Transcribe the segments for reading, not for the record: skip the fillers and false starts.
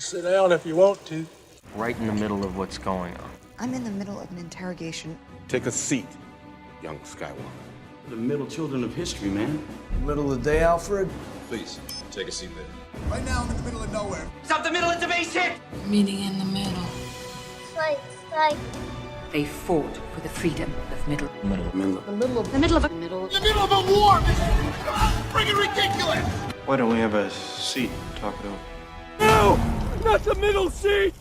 Sit down if you want to. Right in the middle of what's going on. I'm in the middle of an interrogation. Take a seat, young Skywalker. The middle children of history, man. Middle of the day, Alfred? Please, take a seat there. Right now, I'm in the middle of nowhere. Stop the middle, it's a basic! Meeting in the middle. Like. They fought for the freedom of The middle of The middle of A war! This is friggin' ridiculous! Why don't we have a seat and talk it over? No! Not the middle seat!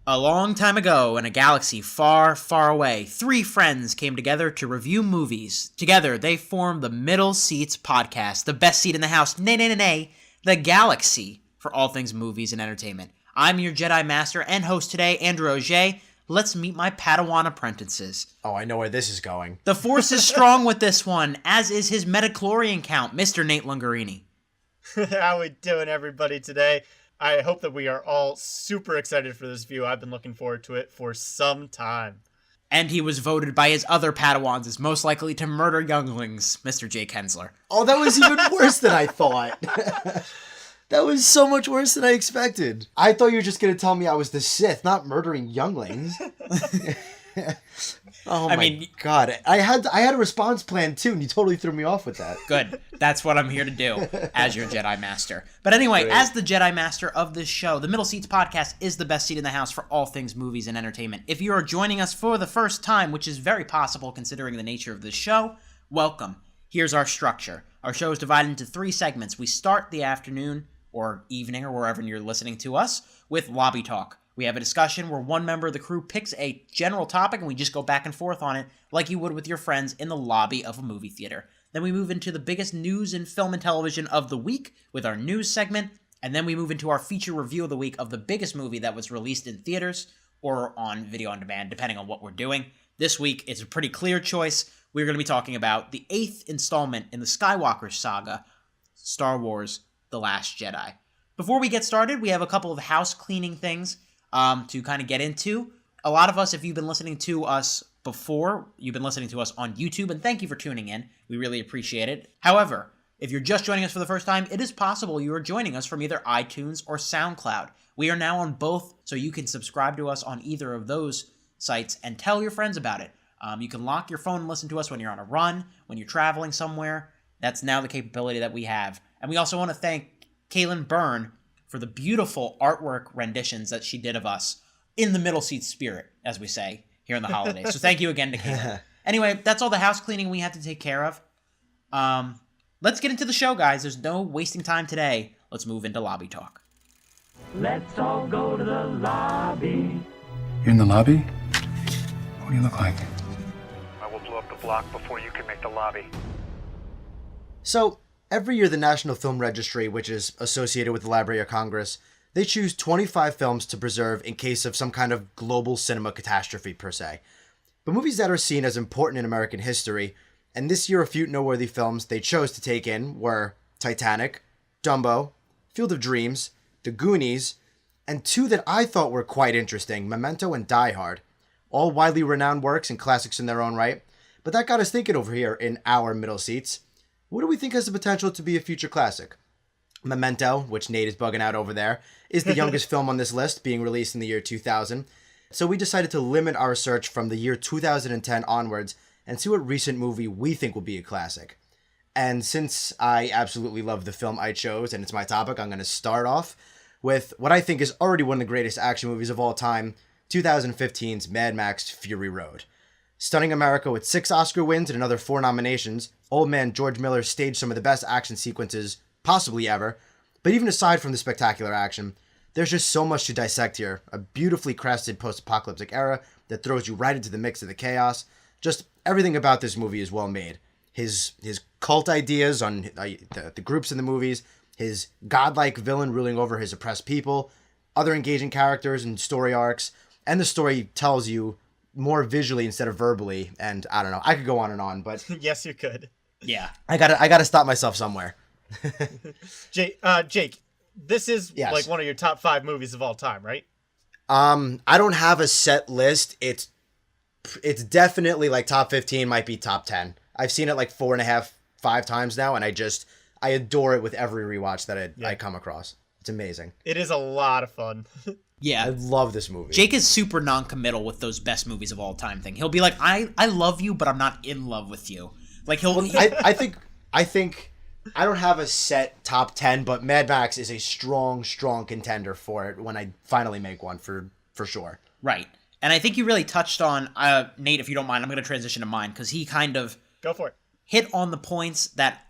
A long time ago, in a galaxy far, far away, three friends came together to review movies. Together, they formed the Middle Seats Podcast, the best seat in the house, nay, the galaxy, for all things movies and entertainment. I'm your Jedi Master and host today, Andrew Auger. Let's meet my Padawan apprentices. Oh, I know where this is going. The Force is strong with this one, as is his Metachlorian count, Mr. Nate Lungarini. How we doing, everybody, today? I hope that we are all super excited for this view. I've been looking forward to it for some time. And he was voted by his other Padawans as most likely to murder younglings, Mr. Jake Hensler. Oh, that was even worse than I thought. That was so much worse than I expected. I thought you were just going to tell me I was the Sith, not murdering younglings. Oh my God. I had a response plan too, and you totally threw me off with that. Good. That's what I'm here to do as your Jedi Master. But anyway, as the Jedi Master of this show, the Middle Seats Podcast is the best seat in the house for all things movies and entertainment. If you are joining us for the first time, which is very possible considering the nature of this show, welcome. Here's our structure. Our show is divided into three segments. We start the afternoon or evening or wherever you're listening to us with Lobby Talk. We have a discussion where one member of the crew picks a general topic and we just go back and forth on it like you would with your friends in the lobby of a movie theater. Then we move into the biggest news in film and television of the week with our news segment, and then we move into our feature review of the week of the biggest movie that was released in theaters or on video on demand, depending on what we're doing. This week, it's a pretty clear choice. We're going to be talking about the 8th installment in the Skywalker saga, Star Wars: The Last Jedi. Before we get started, we have a couple of house cleaning things to kind of get into. A lot of us, if you've been listening to us before, you've been listening to us on YouTube, and thank you for tuning in. We really appreciate it. However, if you're just joining us for the first time, it is possible you are joining us from either iTunes or SoundCloud. We are now on both, so you can subscribe to us on either of those sites and tell your friends about it. You can lock your phone and listen to us when you're on a run, when you're traveling somewhere. That's now the capability that we have. And we also want to thank Kaylin Byrne for the beautiful artwork renditions that she did of us in the middle seat spirit, as we say here in the holidays. So thank you again to Kaylin. Anyway, that's all the house cleaning we have to take care of. Let's get into the show, guys. There's no wasting time today. Let's move into lobby talk. Let's all go to the lobby. You're in the lobby? What do you look like? I will blow up the block before you can make the lobby. So, every year the National Film Registry, which is associated with the Library of Congress, they choose 25 films to preserve in case of some kind of global cinema catastrophe per se. But movies that are seen as important in American history, and this year a few noteworthy films they chose to take in were Titanic, Dumbo, Field of Dreams, The Goonies, and two that I thought were quite interesting, Memento and Die Hard. All widely renowned works and classics in their own right, but that got us thinking over here in our middle seats. What do we think has the potential to be a future classic? Memento, which Nate is bugging out over there, is the youngest film on this list, being released in the year 2000. So we decided to limit our search from the year 2010 onwards and see what recent movie we think will be a classic. And since I absolutely love the film I chose and it's my topic, I'm going to start off with what I think is already one of the greatest action movies of all time, 2015's Mad Max Fury Road. Stunning America with 6 Oscar wins and another 4 nominations, Oldman George Miller staged some of the best action sequences possibly ever. But even aside from the spectacular action, there's just so much to dissect here. A beautifully crafted post-apocalyptic era that throws you right into the mix of the chaos. Just everything about this movie is well made. His cult ideas on the groups in the movies, his godlike villain ruling over his oppressed people, other engaging characters and story arcs, and the story tells you more visually instead of verbally. And I don't know, I could go on, but Yes, you could. Yeah, I gotta stop myself somewhere. Jake, this is Yes. like one of your top 5 movies of all time, right? I don't have a set list. It's definitely like top 15, might be top 10. I've seen it like 4.5, 5 times now, and I adore it with every rewatch that I come across. It's amazing. It is a lot of fun. Yeah. I love this movie. Jake is super non-committal with those best movies of all time thing. He'll be like, I love you, but I'm not in love with you. Like I think I don't have a set top 10, but Mad Max is a strong contender for it when I finally make one for sure. Right. And I think you really touched on, Nate, if you don't mind, I'm going to transition to mine because he kind of go for it. Hit on the points that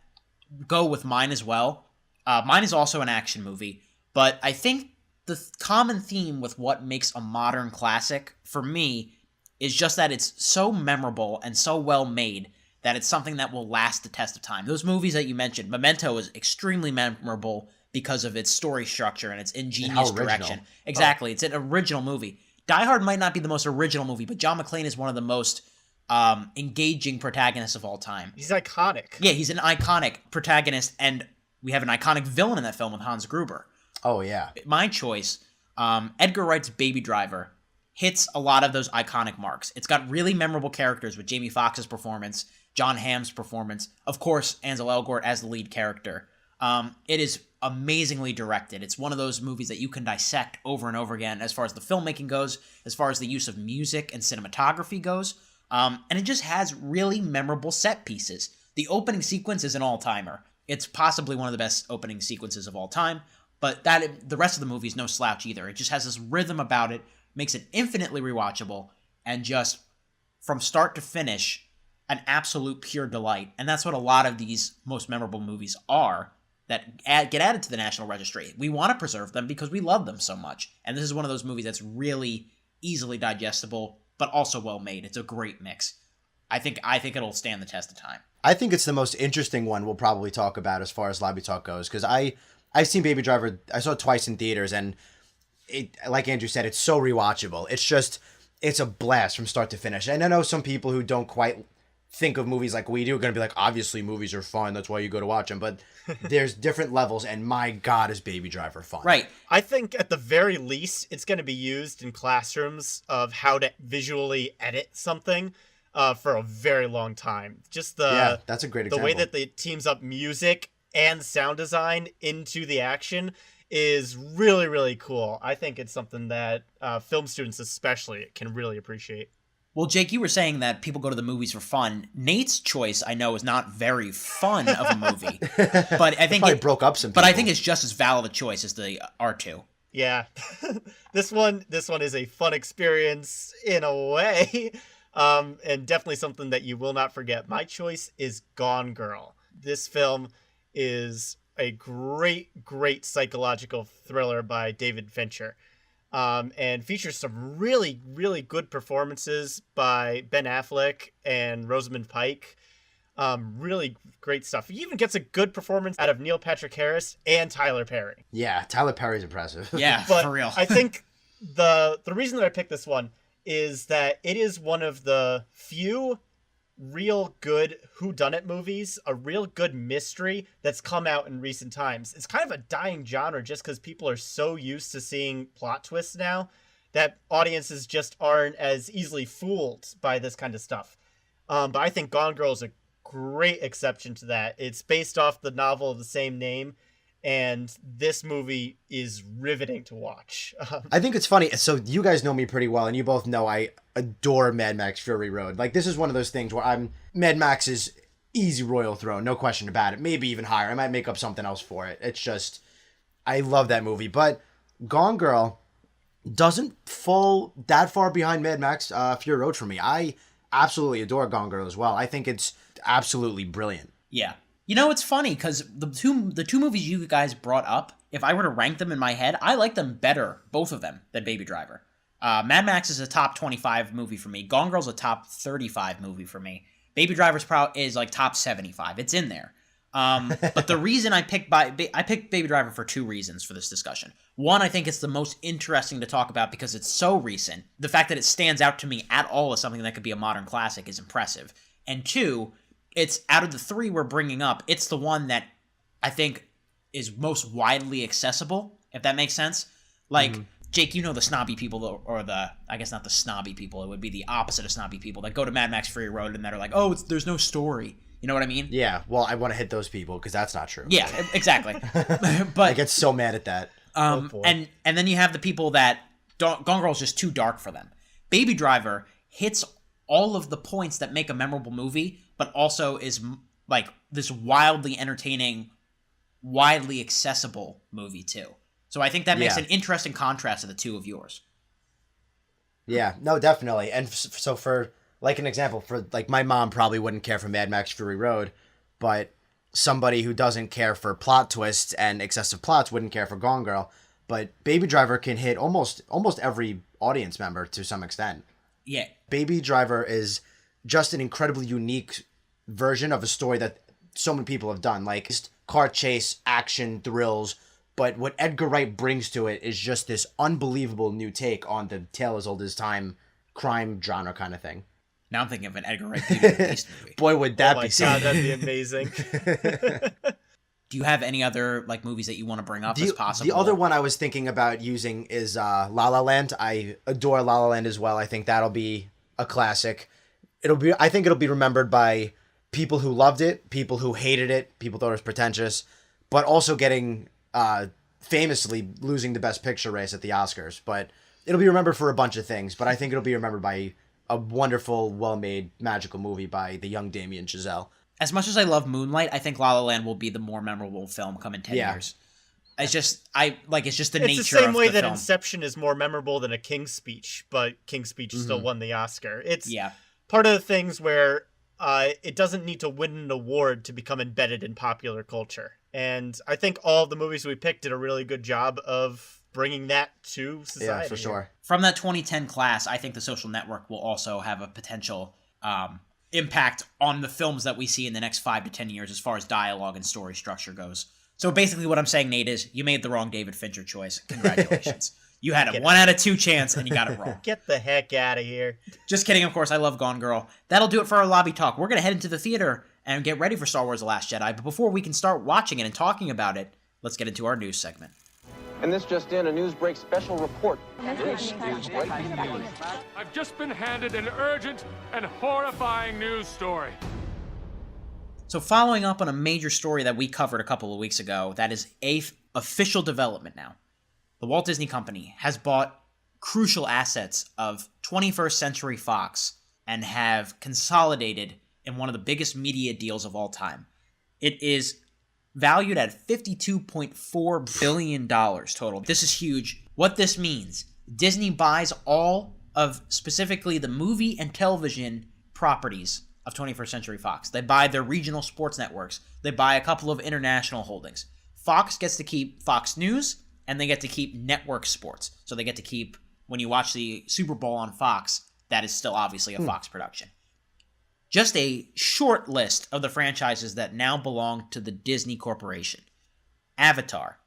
go with mine as well. Mine is also an action movie, but I think the common theme with what makes a modern classic for me is just that it's so memorable and so well made that it's something that will last the test of time. Those movies that you mentioned, Memento is extremely memorable because of its story structure and its ingenious direction. Exactly. It's an original movie. Die Hard might not be the most original movie, but John McClane is one of the most engaging protagonists of all time. He's iconic. Yeah, he's an iconic protagonist, and we have an iconic villain in that film with Hans Gruber. Oh, yeah. My choice, Edgar Wright's Baby Driver, hits a lot of those iconic marks. It's got really memorable characters with Jamie Foxx's performance, John Hamm's performance, of course, Ansel Elgort as the lead character. It is amazingly directed. It's one of those movies that you can dissect over and over again as far as the filmmaking goes, as far as the use of music and cinematography goes. And it just has really memorable set pieces. The opening sequence is an all-timer. It's possibly one of the best opening sequences of all time, but the rest of the movie is no slouch either. It just has this rhythm about it, makes it infinitely rewatchable, and just from start to finish, an absolute pure delight. And that's what a lot of these most memorable movies are that get added to the National Registry. We want to preserve them because we love them so much. And this is one of those movies that's really easily digestible, but also well made. It's a great mix. I think it'll stand the test of time. I think it's the most interesting one we'll probably talk about as far as lobby talk goes, because I've seen Baby Driver. I saw it twice in theaters, and it, like Andrew said, it's so rewatchable. It's a blast from start to finish. And I know some people who don't quite think of movies like we do are going to be like, obviously movies are fun, that's why you go to watch them, but there's different levels, and my God, is Baby Driver fun. Right. I think at the very least, it's going to be used in classrooms of how to visually edit something for a very long time. Just that's a great example. The way that it teams up music and sound design into the action is really, really cool. I think it's something that film students especially can really appreciate. Well, Jake, you were saying that people go to the movies for fun. Nate's choice, I know, is not very fun of a movie, but I think it broke up some people. But I think it's just as valid a choice as the R2. Yeah, this one is a fun experience in a way, and definitely something that you will not forget. My choice is Gone Girl. This film is a great psychological thriller by David Fincher. And features some really, really good performances by Ben Affleck and Rosamund Pike. Really great stuff. He even gets a good performance out of Neil Patrick Harris and Tyler Perry. Yeah, Tyler Perry's impressive. Yeah, but for real. I think the reason that I picked this one is that it is one of the few real good whodunit movies, a real good mystery that's come out in recent times. It's kind of a dying genre just because people are so used to seeing plot twists now that audiences just aren't as easily fooled by this kind of stuff. But I think Gone Girl is a great exception to that. It's based off the novel of the same name, and this movie is riveting to watch. I think it's funny. So you guys know me pretty well, and you both know I adore Mad Max Fury Road. Like, this is one of those things where Mad Max is easy royal throne, no question about it. Maybe even higher. I might make up something else for it. It's just, I love that movie. But Gone Girl doesn't fall that far behind Mad Max Fury Road for me. I absolutely adore Gone Girl as well. I think it's absolutely brilliant. Yeah. You know, it's funny because the two movies you guys brought up, if I were to rank them in my head, I like them better, both of them, than Baby Driver. Mad Max is a top 25 movie for me. Gone Girl's a top 35 movie for me. Baby Driver's is like top 75. It's in there. But the reason I picked Baby Driver for two reasons for this discussion. One, I think it's the most interesting to talk about because it's so recent. The fact that it stands out to me at all as something that could be a modern classic is impressive. And two, it's out of the three we're bringing up, it's the one that I think is most widely accessible, if that makes sense. Like, Jake, you know the snobby people, or I guess not the snobby people, it would be the opposite of snobby people that go to Mad Max Fury Road and that are like, oh, there's no story. You know what I mean? Yeah, well, I want to hit those people because that's not true. Yeah, exactly. But I get so mad at that. And then you have the people that Gone Girl's just too dark for them. Baby Driver hits all of the points that make a memorable movie, but also is like this wildly entertaining, widely accessible movie too. So I think that makes an interesting contrast to the two of yours. Yeah, no, definitely. And so for like an example, for like my mom probably wouldn't care for Mad Max Fury Road, but somebody who doesn't care for plot twists and excessive plots wouldn't care for Gone Girl. But Baby Driver can hit almost every audience member to some extent. Yeah. Baby Driver is just an incredibly unique version of a story that so many people have done. Like car chase, action, thrills. But what Edgar Wright brings to it is just this unbelievable new take on the tale as old as time crime genre kind of thing. Now I'm thinking of an Edgar Wright Beauty and the Beast movie. Boy, would that be God, that'd be amazing. Do you have any other like movies that you want to bring up as possible? The other one I was thinking about using is La La Land. I adore La La Land as well. I think that'll be a classic. I think it'll be remembered by people who loved it, people who hated it, people thought it was pretentious, but also getting famously losing the Best Picture race at the Oscars. But it'll be remembered for a bunch of things. But I think it'll be remembered by a wonderful, well-made, magical movie by the young Damien Chazelle. As much as I love Moonlight, I think La La Land will be the more memorable film come in 10 years. It's just the nature of the film. It's the same way that Inception is more memorable than A King's Speech, but King's Speech still won the Oscar. It's part of the things where it doesn't need to win an award to become embedded in popular culture. And I think all of the movies we picked did a really good job of bringing that to society. Yeah, for sure. From that 2010 class, I think The Social Network will also have a potential impact on the films that we see in the next 5 to 10 years as far as dialogue and story structure goes. So basically what I'm saying, Nate, is you made the wrong David Fincher choice. Congratulations. You had a 1 out of 2 chance and you got it wrong. Get the heck out of here. Just kidding, of course. I love Gone Girl. That'll do it for our lobby talk. We're going to head into the theater and get ready for Star Wars The Last Jedi. But before we can start watching it and talking about it, let's get into our news segment. And this just in, a news break special report. This is breaking news. I've just been handed an urgent and horrifying news story. So following up on a major story that we covered a couple of weeks ago, that is official development now. The Walt Disney Company has bought crucial assets of 21st Century Fox and have consolidated in one of the biggest media deals of all time. It is valued at $52.4 billion total. This is huge. What this means, Disney buys all of specifically the movie and television properties of 21st Century Fox. They buy their regional sports networks. They buy a couple of international holdings. Fox gets to keep Fox News, and they get to keep network sports. So they get to keep, when you watch the Super Bowl on Fox, that is still obviously a Fox production. Just a short list of the franchises that now belong to the Disney Corporation. Avatar,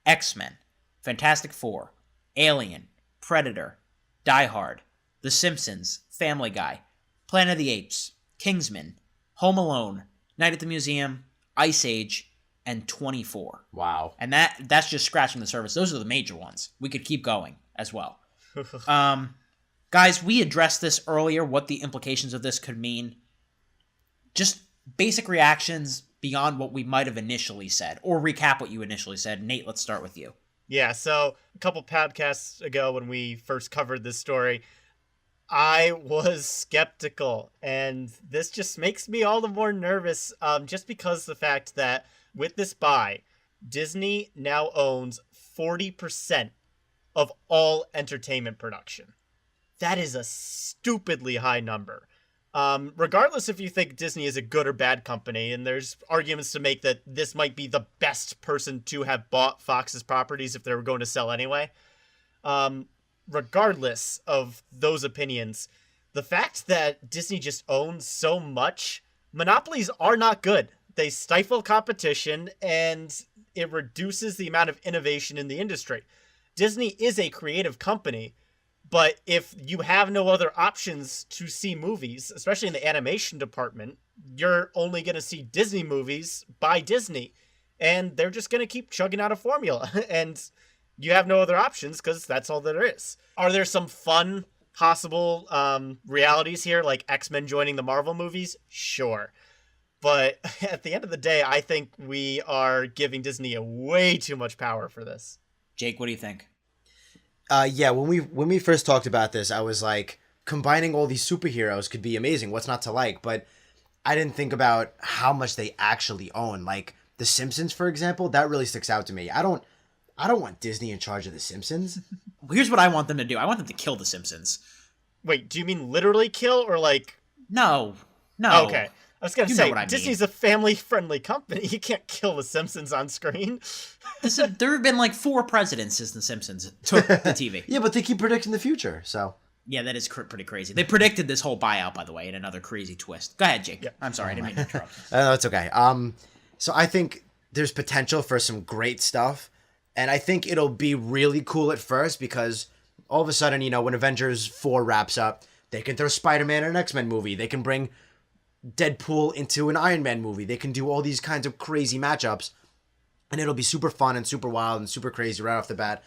X-Men, Fantastic Four, Alien, Predator, Die Hard, The Simpsons, Family Guy, Planet of the Apes, Kingsman, Home Alone, Night at the Museum, Ice Age, and 24. Wow. And that's just scratching the surface. Those are the major ones. We could keep going as well. Guys, we addressed this earlier, what the implications of this could mean. Just basic reactions beyond what we might have initially said, or recap what you initially said. Nate, let's start with you. Yeah, so a couple podcasts ago when we first covered this story, I was skeptical, and this just makes me all the more nervous, just because the fact that with this buy, Disney now owns 40% of all entertainment production. That is a stupidly high number. Regardless if you think Disney is a good or bad company, and there's arguments to make that this might be the best person to have bought Fox's properties if they were going to sell anyway. Regardless of those opinions, the fact that Disney just owns so much, monopolies are not good. They stifle competition, and it reduces the amount of innovation in the industry. Disney is a creative company, but if you have no other options to see movies, especially in the animation department, you're only going to see Disney movies by Disney, and they're just going to keep chugging out a formula, and you have no other options because that's all there is. Are there some fun possible realities here, like X-Men joining the Marvel movies? Sure. But at the end of the day, I think we are giving Disney a way too much power for this. Jake, what do you think? Yeah, when we first talked about this, I was like, combining all these superheroes could be amazing. What's not to like? But I didn't think about how much they actually own. Like The Simpsons, for example, that really sticks out to me. I don't want Disney in charge of The Simpsons. Here's what I want them to do. I want them to kill The Simpsons. Wait, do you mean literally kill or like... No. Oh, okay. I was going to say, Disney's mean. a family-friendly company. You can't kill The Simpsons on screen. There have been like 4 presidents since The Simpsons took the TV. Yeah, but they keep predicting the future, so... Yeah, that is pretty crazy. They predicted this whole buyout, by the way, in another crazy twist. Go ahead, Jake. Yeah. I'm sorry, I didn't mean to interrupt. No, it's okay. So I think there's potential for some great stuff, and I think it'll be really cool at first because all of a sudden, you know, when Avengers 4 wraps up, they can throw Spider-Man in an X-Men movie. They can bring Deadpool into an Iron Man movie. They can do all these kinds of crazy matchups, and it'll be super fun and super wild and super crazy right off the bat.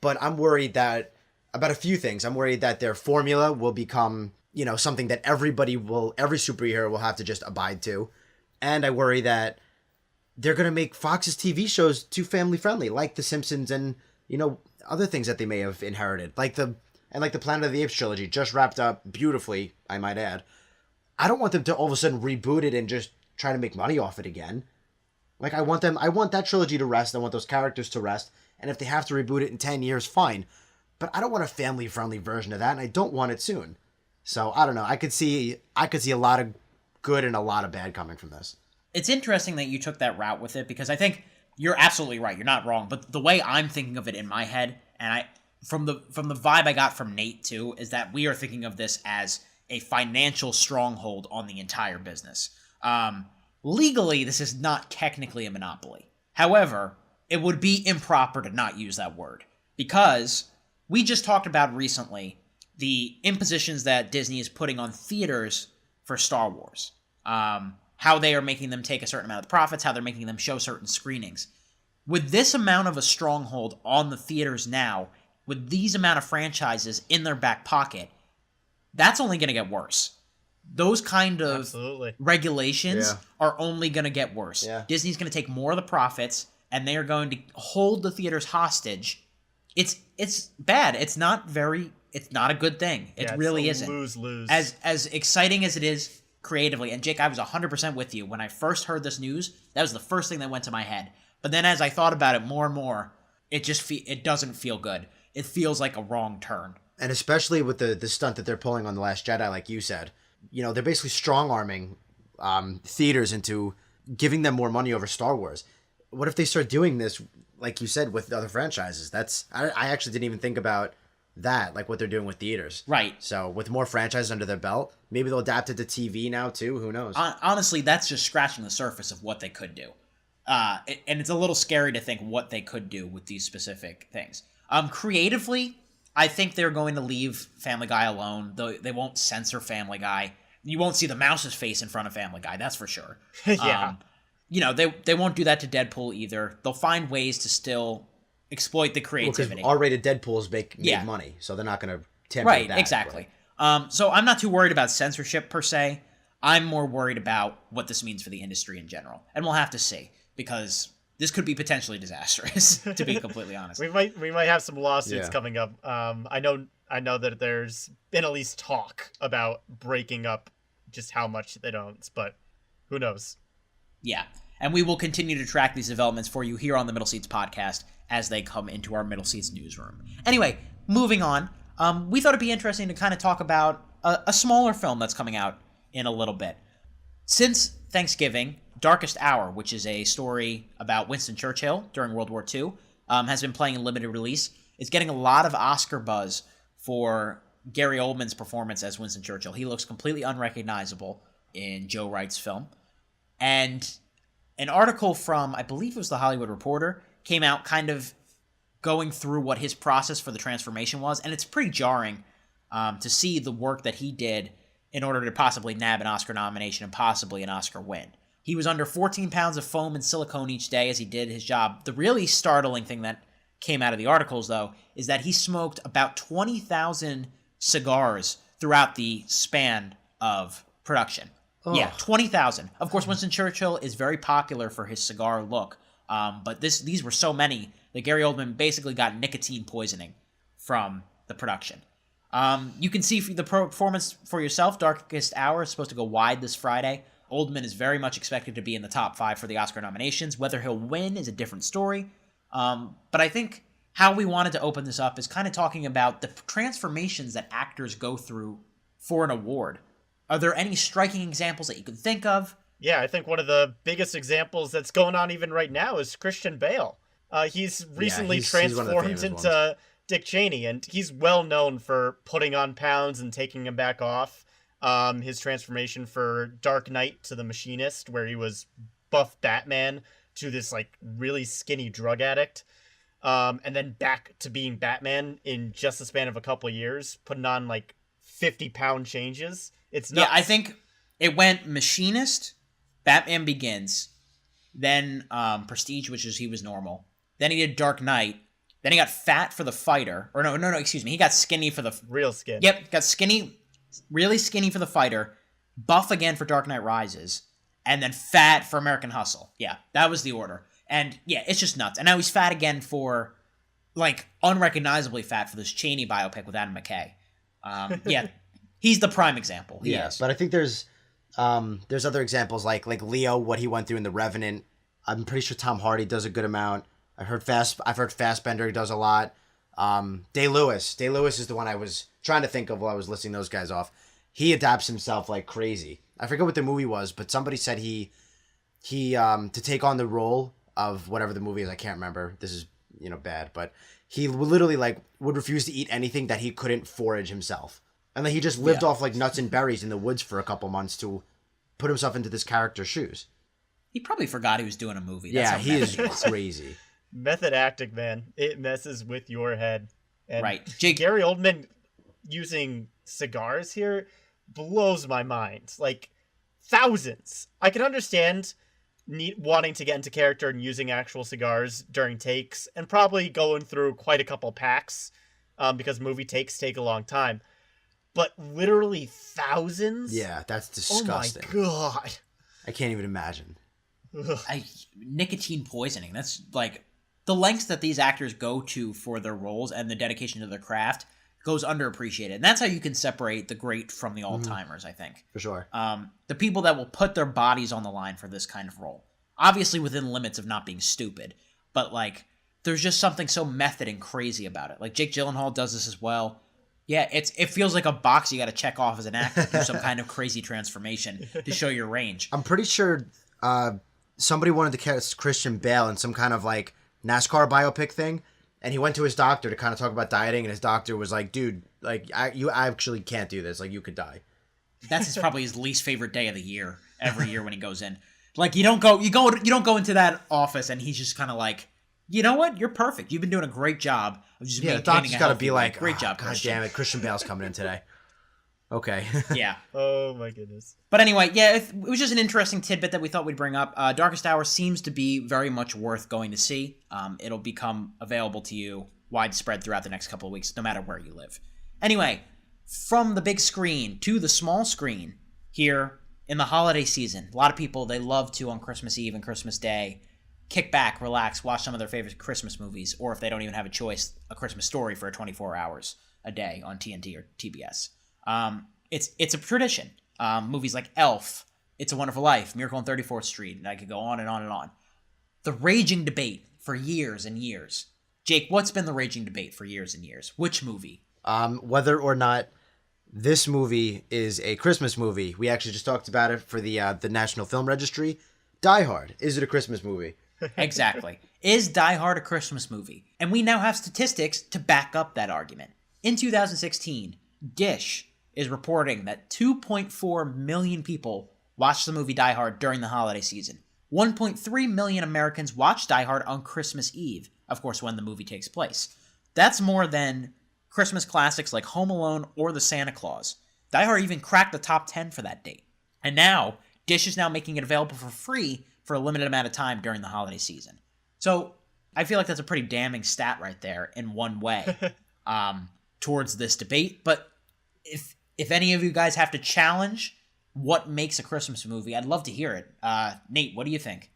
But I'm worried about a few things. I'm worried that their formula will become, you know, something that every superhero will have to just abide to. And I worry that they're going to make Fox's TV shows too family friendly, like The Simpsons and, you know, other things that they may have inherited. Like the Planet of the Apes trilogy just wrapped up beautifully, I might add. I don't want them to all of a sudden reboot it and just try to make money off it again. Like I want that trilogy to rest. I want those characters to rest. And if they have to reboot it in 10 years, fine. But I don't want a family-friendly version of that, and I don't want it soon. So, I don't know. I could see a lot of good and a lot of bad coming from this. It's interesting that you took that route with it, because I think you're absolutely right. You're not wrong. But the way I'm thinking of it in my head, and from the vibe I got from Nate, too, is that we are thinking of this as a financial stronghold on the entire business. Legally, this is not technically a monopoly. However, it would be improper to not use that word, because... we just talked about recently the impositions that Disney is putting on theaters for Star Wars. How they are making them take a certain amount of profits, how they're making them show certain screenings. With this amount of a stronghold on the theaters now, with these amount of franchises in their back pocket, that's only going to get worse. Those kind of regulations are only going to get worse. Yeah. Disney's going to take more of the profits, and they are going to hold the theaters hostage. It's bad. It's not a good thing. It really isn't. Lose-lose. As exciting as it is creatively, and Jake, I was 100% with you. When I first heard this news, that was the first thing that went to my head. But then as I thought about it more and more, it doesn't feel good. It feels like a wrong turn. And especially with the stunt that they're pulling on The Last Jedi, like you said. You know, they're basically strong-arming theaters into giving them more money over Star Wars. What if they start doing this, like you said, with other franchises? I actually didn't even think about that, like what they're doing with theaters. Right. So with more franchises under their belt, maybe they'll adapt it to TV now too. Who knows? Honestly, that's just scratching the surface of what they could do. And it's a little scary to think what they could do with these specific things. Creatively, I think they're going to leave Family Guy alone. They won't censor Family Guy. You won't see the mouse's face in front of Family Guy, that's for sure. Yeah. You know, they won't do that to Deadpool either. They'll find ways to still exploit the creativity. Well, R-rated Deadpools make money, so they're not going to tamper with that. Right, exactly. So I'm not too worried about censorship per se. I'm more worried about what this means for the industry in general. And we'll have to see, because this could be potentially disastrous, to be completely honest. We might have some lawsuits coming up. I know that there's been at least talk about breaking up just how much it owns, but who knows? Yeah, and we will continue to track these developments for you here on the Middle Seats podcast as they come into our Middle Seats newsroom. Anyway, moving on, we thought it'd be interesting to kind of talk about a smaller film that's coming out in a little bit. Since Thanksgiving, Darkest Hour, which is a story about Winston Churchill during World War II, has been playing in limited release. It's getting a lot of Oscar buzz for Gary Oldman's performance as Winston Churchill. He looks completely unrecognizable in Joe Wright's film. And an article from, I believe it was The Hollywood Reporter, came out kind of going through what his process for the transformation was. And it's pretty jarring to see the work that he did in order to possibly nab an Oscar nomination and possibly an Oscar win. He was under 14 pounds of foam and silicone each day as he did his job. The really startling thing that came out of the articles, though, is that he smoked about 20,000 cigars throughout the span of production. Oh. Yeah, 20,000. Of course, Winston Churchill is very popular for his cigar look, but these were so many that Gary Oldman basically got nicotine poisoning from the production. You can see the performance for yourself. Darkest Hour is supposed to go wide this Friday. Oldman is very much expected to be in the top 5 for the Oscar nominations. Whether he'll win is a different story. But I think how we wanted to open this up is kind of talking about the transformations that actors go through for an award. Are there any striking examples that you can think of? Yeah, I think one of the biggest examples that's going on even right now is Christian Bale. He's recently transformed into Dick Cheney, and he's well known for putting on pounds and taking them back off. His transformation for Dark Knight to The Machinist, where he was buff Batman to this like really skinny drug addict, and then back to being Batman in just the span of a couple of years, putting on like 50-pound changes. It's nuts. Yeah, I think it went Machinist, Batman Begins, then Prestige, which is he was normal. Then he did Dark Knight. Then he got fat for The Fighter. Or no, excuse me. He got skinny for the... Real skin. Yep, got skinny, really skinny for The Fighter, buff again for Dark Knight Rises, and then fat for American Hustle. Yeah, that was the order. And yeah, it's just nuts. And now he's fat again for, like, unrecognizably fat for this Cheney biopic with Adam McKay. Yeah, he's the prime example. He is. But I think there's other examples like Leo, what he went through in The Revenant. I'm pretty sure Tom Hardy does a good amount. I've heard Fassbender does a lot. Day-Lewis is the one I was trying to think of while I was listing those guys off. He adapts himself like crazy. I forget what the movie was, but somebody said he to take on the role of whatever the movie is, I can't remember. This is, bad, but he literally would refuse to eat anything that he couldn't forage himself. And then he just lived off like nuts and berries in the woods for a couple months to put himself into this character's shoes. He probably forgot he was doing a movie. That's he is crazy. Method acting, man. It messes with your head. And right. Gary Oldman using cigars here blows my mind. Like, thousands. I can understand wanting to get into character and using actual cigars during takes, and probably going through quite a couple packs, because movie takes take a long time. But literally thousands? Yeah, that's disgusting. Oh my god. I can't even imagine. Nicotine poisoning. That's like the lengths that these actors go to for their roles and the dedication to their craft goes underappreciated. And that's how you can separate the great from the all-timers, I think. For sure. The people that will put their bodies on the line for this kind of role. Obviously within limits of not being stupid. But, there's just something so method and crazy about it. Like, Jake Gyllenhaal does this as well. Yeah, it feels like a box you got to check off as an actor through some kind of crazy transformation to show your range. I'm pretty sure somebody wanted to cast Christian Bale in some kind of, NASCAR biopic thing, and he went to his doctor to kind of talk about dieting, and his doctor was like, dude, you actually can't do this. You could die. That's probably his least favorite day of the year, every year when he goes in. You don't go into that office, and he's just kind of like, you know what? You're perfect. You've been doing a great job of just maintaining the doctor's got to be like, great job, God Christian. damn it, Christian Bale's coming in today. Okay. Yeah. Oh my goodness. But anyway, yeah, it was just an interesting tidbit that we thought we'd bring up. Darkest Hour seems to be very much worth going to see. It'll become available to you widespread throughout the next couple of weeks, no matter where you live. Anyway, from the big screen to the small screen here in the holiday season, a lot of people, they love to, on Christmas Eve and Christmas Day, kick back, relax, watch some of their favorite Christmas movies, or if they don't even have a choice, A Christmas Story for 24 hours a day on TNT or TBS. It's a tradition. Movies like Elf, It's a Wonderful Life, Miracle on 34th Street, and I could go on and on and on. The raging debate for years and years. Jake, what's been the raging debate for years and years? Which movie? Whether or not this movie is a Christmas movie. We actually just talked about it for the National Film Registry. Die Hard. Is it a Christmas movie? Exactly. Is Die Hard a Christmas movie? And we now have statistics to back up that argument. In 2016, Dish is reporting that 2.4 million people watched the movie Die Hard during the holiday season. 1.3 million Americans watched Die Hard on Christmas Eve, of course, when the movie takes place. That's more than Christmas classics like Home Alone or The Santa Claus. Die Hard even cracked the top 10 for that date. And now, Dish is now making it available for free for a limited amount of time during the holiday season. So, I feel like that's a pretty damning stat right there in one way towards this debate. But if any of you guys have to challenge what makes a Christmas movie, I'd love to hear it. Nate, what do you think?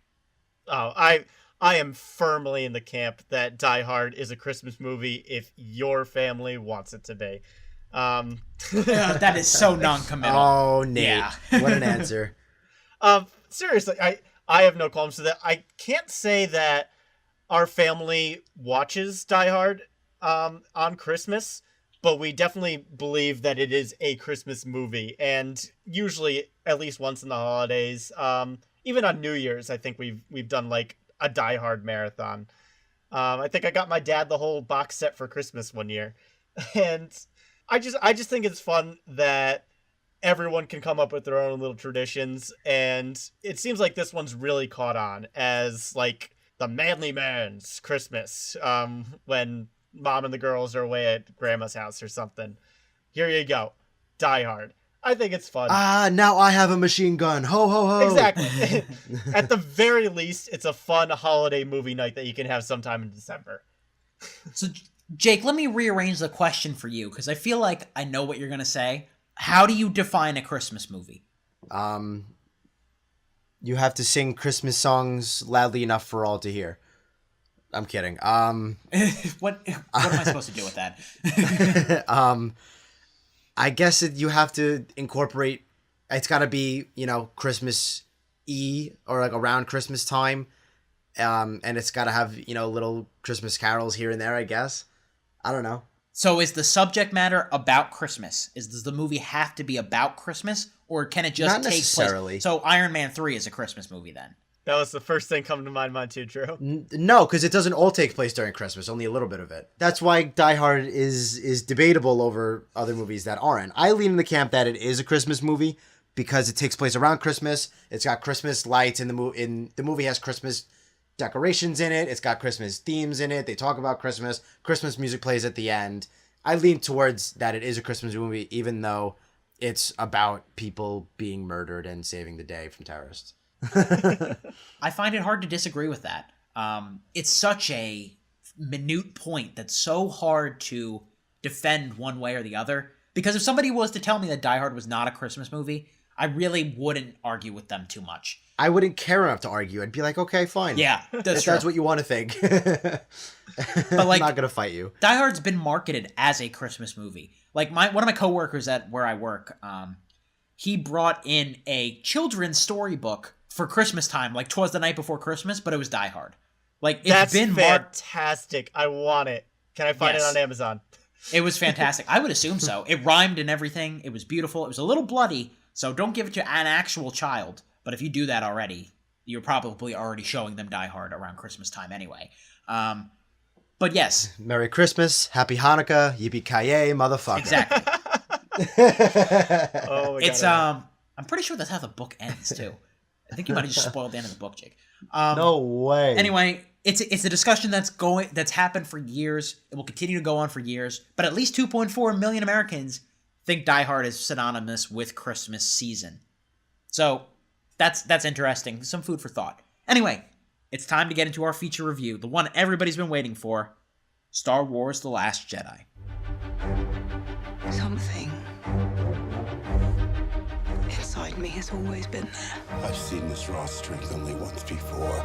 Oh, I am firmly in the camp that Die Hard is a Christmas movie if your family wants it to be. That is so non-committal. Oh, Nate. Yeah. What an answer. Seriously, I have no qualms with that. I can't say that our family watches Die Hard on Christmas, but we definitely believe that it is a Christmas movie, and usually at least once in the holidays, even on New Year's, I think we've done like a Die Hard marathon. I think I got my dad the whole box set for Christmas one year, and I just think it's fun that everyone can come up with their own little traditions, and it seems like this one's really caught on as like the manly man's Christmas, when mom and the girls are away at grandma's house or something. Here you go. Die Hard. I think it's fun. Now I have a machine gun. Ho, ho, ho. Exactly. At the very least, it's a fun holiday movie night that you can have sometime in December. So, Jake, let me rearrange the question for you, because I feel like I know what you're going to say. How do you define a Christmas movie? You have to sing Christmas songs loudly enough for all to hear. I'm kidding. What am I supposed to do with that? I guess you have to incorporate, it's got to be, Christmas-y or like around Christmas time. And it's got to have, little Christmas carols here and there, I guess. I don't know. So is the subject matter about Christmas? Does the movie have to be about Christmas, or can it just Not take necessarily. place? So Iron Man 3 is a Christmas movie then? That was the first thing coming to my mind too, Drew. No, because it doesn't all take place during Christmas, only a little bit of it. That's why Die Hard is debatable over other movies that aren't. I lean in the camp that it is a Christmas movie because it takes place around Christmas. It's got Christmas lights in the movie has Christmas decorations in it. It's got Christmas themes in it. They talk about Christmas. Christmas music plays at the end. I lean towards that it is a Christmas movie, even though it's about people being murdered and saving the day from terrorists. I find it hard to disagree with that. It's such a minute point that's so hard to defend one way or the other. Because if somebody was to tell me that Die Hard was not a Christmas movie, I really wouldn't argue with them too much. I wouldn't care enough to argue. I'd be like, okay, fine. Yeah, if that's what you want to think. But like, I'm not going to fight you. Die Hard's been marketed as a Christmas movie. Like one of my coworkers at where I work, he brought in a children's storybook for Christmas time, like 'Twas the Night Before Christmas, but it was Die Hard. Like That's fantastic. I want it. Can I find it on Amazon? It was fantastic. I would assume so. It rhymed and everything. It was beautiful. It was a little bloody, so don't give it to an actual child. But if you do that already, you're probably already showing them Die Hard around Christmas time anyway. But yes. Merry Christmas, Happy Hanukkah, Yippee-ki-yay, motherfucker. Exactly. It's I'm pretty sure that's how the book ends too. I think you might have just spoiled the end of the book, Jake. No way. Anyway, it's a discussion that's happened for years. It will continue to go on for years. But at least 2.4 million Americans think Die Hard is synonymous with Christmas season. So that's interesting. Some food for thought. Anyway, it's time to get into our feature review, the one everybody's been waiting for, Star Wars: The Last Jedi. Something inside me has always been there. I've seen this raw strength only once before.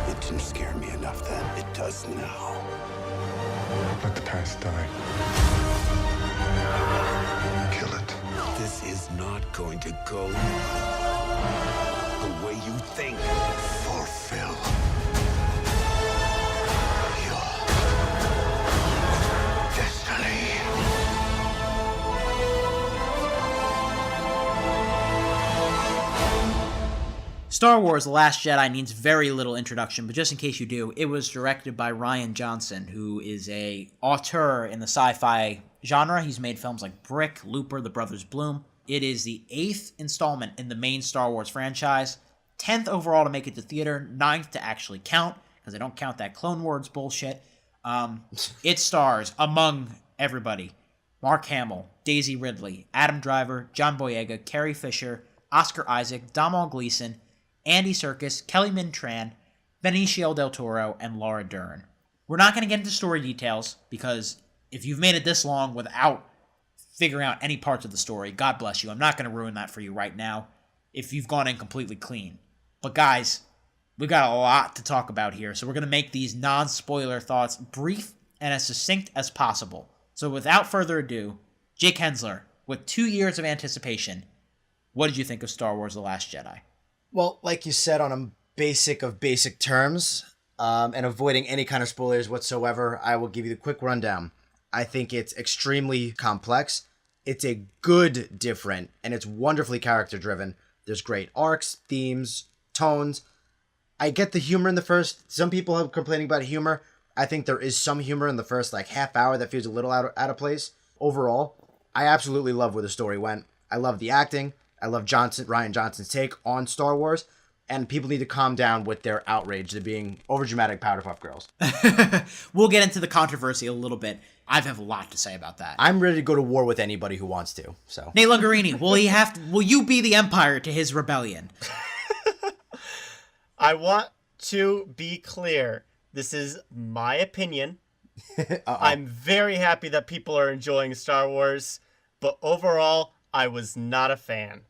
It didn't scare me enough then. It does now. Let the past die. Kill it. This is not going to go the way you think. Fulfill your destiny. Star Wars: The Last Jedi needs very little introduction, but just in case you do, it was directed by Rian Johnson, who is a auteur in the sci-fi genre. He's made films like Brick, Looper, The Brothers Bloom. It is the 8th installment in the main Star Wars franchise, 10th overall to make it to theater, 9th to actually count, because they don't count that Clone Wars bullshit. It stars, among everybody, Mark Hamill, Daisy Ridley, Adam Driver, John Boyega, Carrie Fisher, Oscar Isaac, Domhnall Gleeson, Andy Serkis, Kelly Min Tran, Benicio del Toro, and Laura Dern. We're not going to get into story details, because if you've made it this long without figuring out any parts of the story, God bless you. I'm not going to ruin that for you right now if you've gone in completely clean. But guys, we got a lot to talk about here, so we're going to make these non-spoiler thoughts brief and as succinct as possible. So without further ado, Jake Hensler, with 2 years of anticipation, what did you think of Star Wars The Last Jedi? Well, like you said, on a basic of basic terms, and avoiding any kind of spoilers whatsoever, I will give you the quick rundown. I think it's extremely complex. It's a good different, and it's wonderfully character-driven. There's great arcs, themes, tones. I get the humor in the first. Some people have complaining about humor. I think there is some humor in the first half hour that feels a little out of place. Overall, I absolutely love where the story went. I love the acting. I love Rian Johnson's take on Star Wars. And people need to calm down with their outrage to being overdramatic Powderpuff Girls. We'll get into the controversy a little bit. I have a lot to say about that. I'm ready to go to war with anybody who wants to. So, Nate Lungarini, will you be the Empire to his rebellion? I want to be clear. This is my opinion. I'm very happy that people are enjoying Star Wars, but overall, I was not a fan.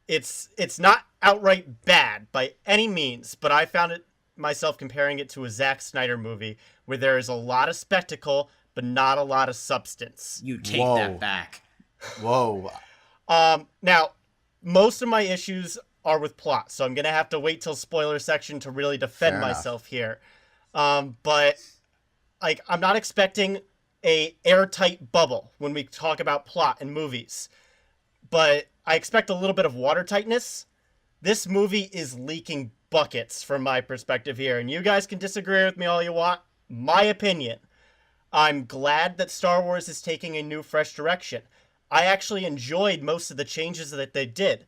It's not outright bad by any means, but I found myself comparing it to a Zack Snyder movie where there is a lot of spectacle, but not a lot of substance. You take that back. Whoa. Now, most of my issues are with plot, so I'm going to have to wait till spoiler section to really defend myself here. But I'm not expecting a airtight bubble when we talk about plot in movies, but I expect a little bit of watertightness. This movie is leaking buckets from my perspective here, and you guys can disagree with me all you want. My opinion. I'm glad that Star Wars is taking a new, fresh direction. I actually enjoyed most of the changes that they did,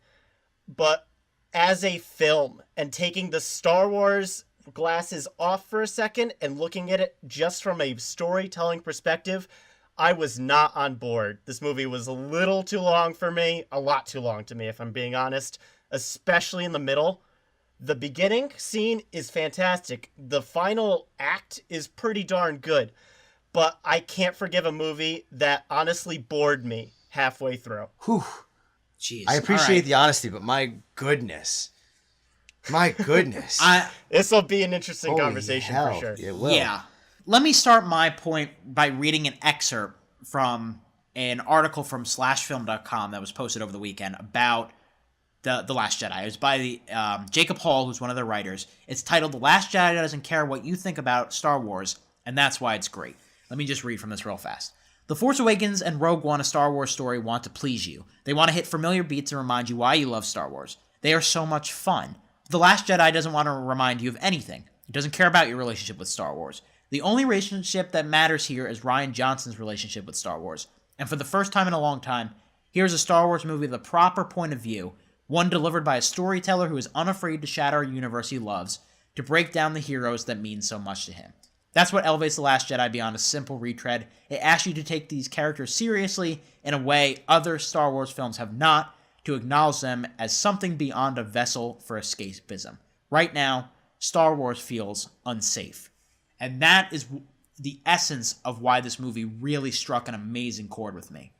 but as a film and taking the Star Wars glasses off for a second and looking at it just from a storytelling perspective, I was not on board. This movie was a little too long for me, a lot too long to me if I'm being honest, especially in the middle. The beginning scene is fantastic. The final act is pretty darn good, but I can't forgive a movie that honestly bored me halfway through. Whew. Jeez. I appreciate the honesty, but my goodness. My goodness. This will be an interesting conversation for sure. It will. Yeah. Let me start my point by reading an excerpt from an article from slashfilm.com that was posted over the weekend about the Last Jedi. It was by Jacob Hall, who's one of the writers. It's titled "The Last Jedi Doesn't Care What You Think About Star Wars, and That's Why It's Great." Let me just read from this real fast. The Force Awakens and Rogue One, a Star Wars story, want to please you. They want to hit familiar beats and remind you why you love Star Wars. They are so much fun. The Last Jedi doesn't want to remind you of anything. It doesn't care about your relationship with Star Wars. The only relationship that matters here is Rian Johnson's relationship with Star Wars. And for the first time in a long time, here's a Star Wars movie with a proper point of view, one delivered by a storyteller who is unafraid to shatter a universe he loves, to break down the heroes that mean so much to him. That's what elevates The Last Jedi beyond a simple retread. It asks you to take these characters seriously in a way other Star Wars films have not, to acknowledge them as something beyond a vessel for escapism. Right now, Star Wars feels unsafe. And that is the essence of why this movie really struck an amazing chord with me.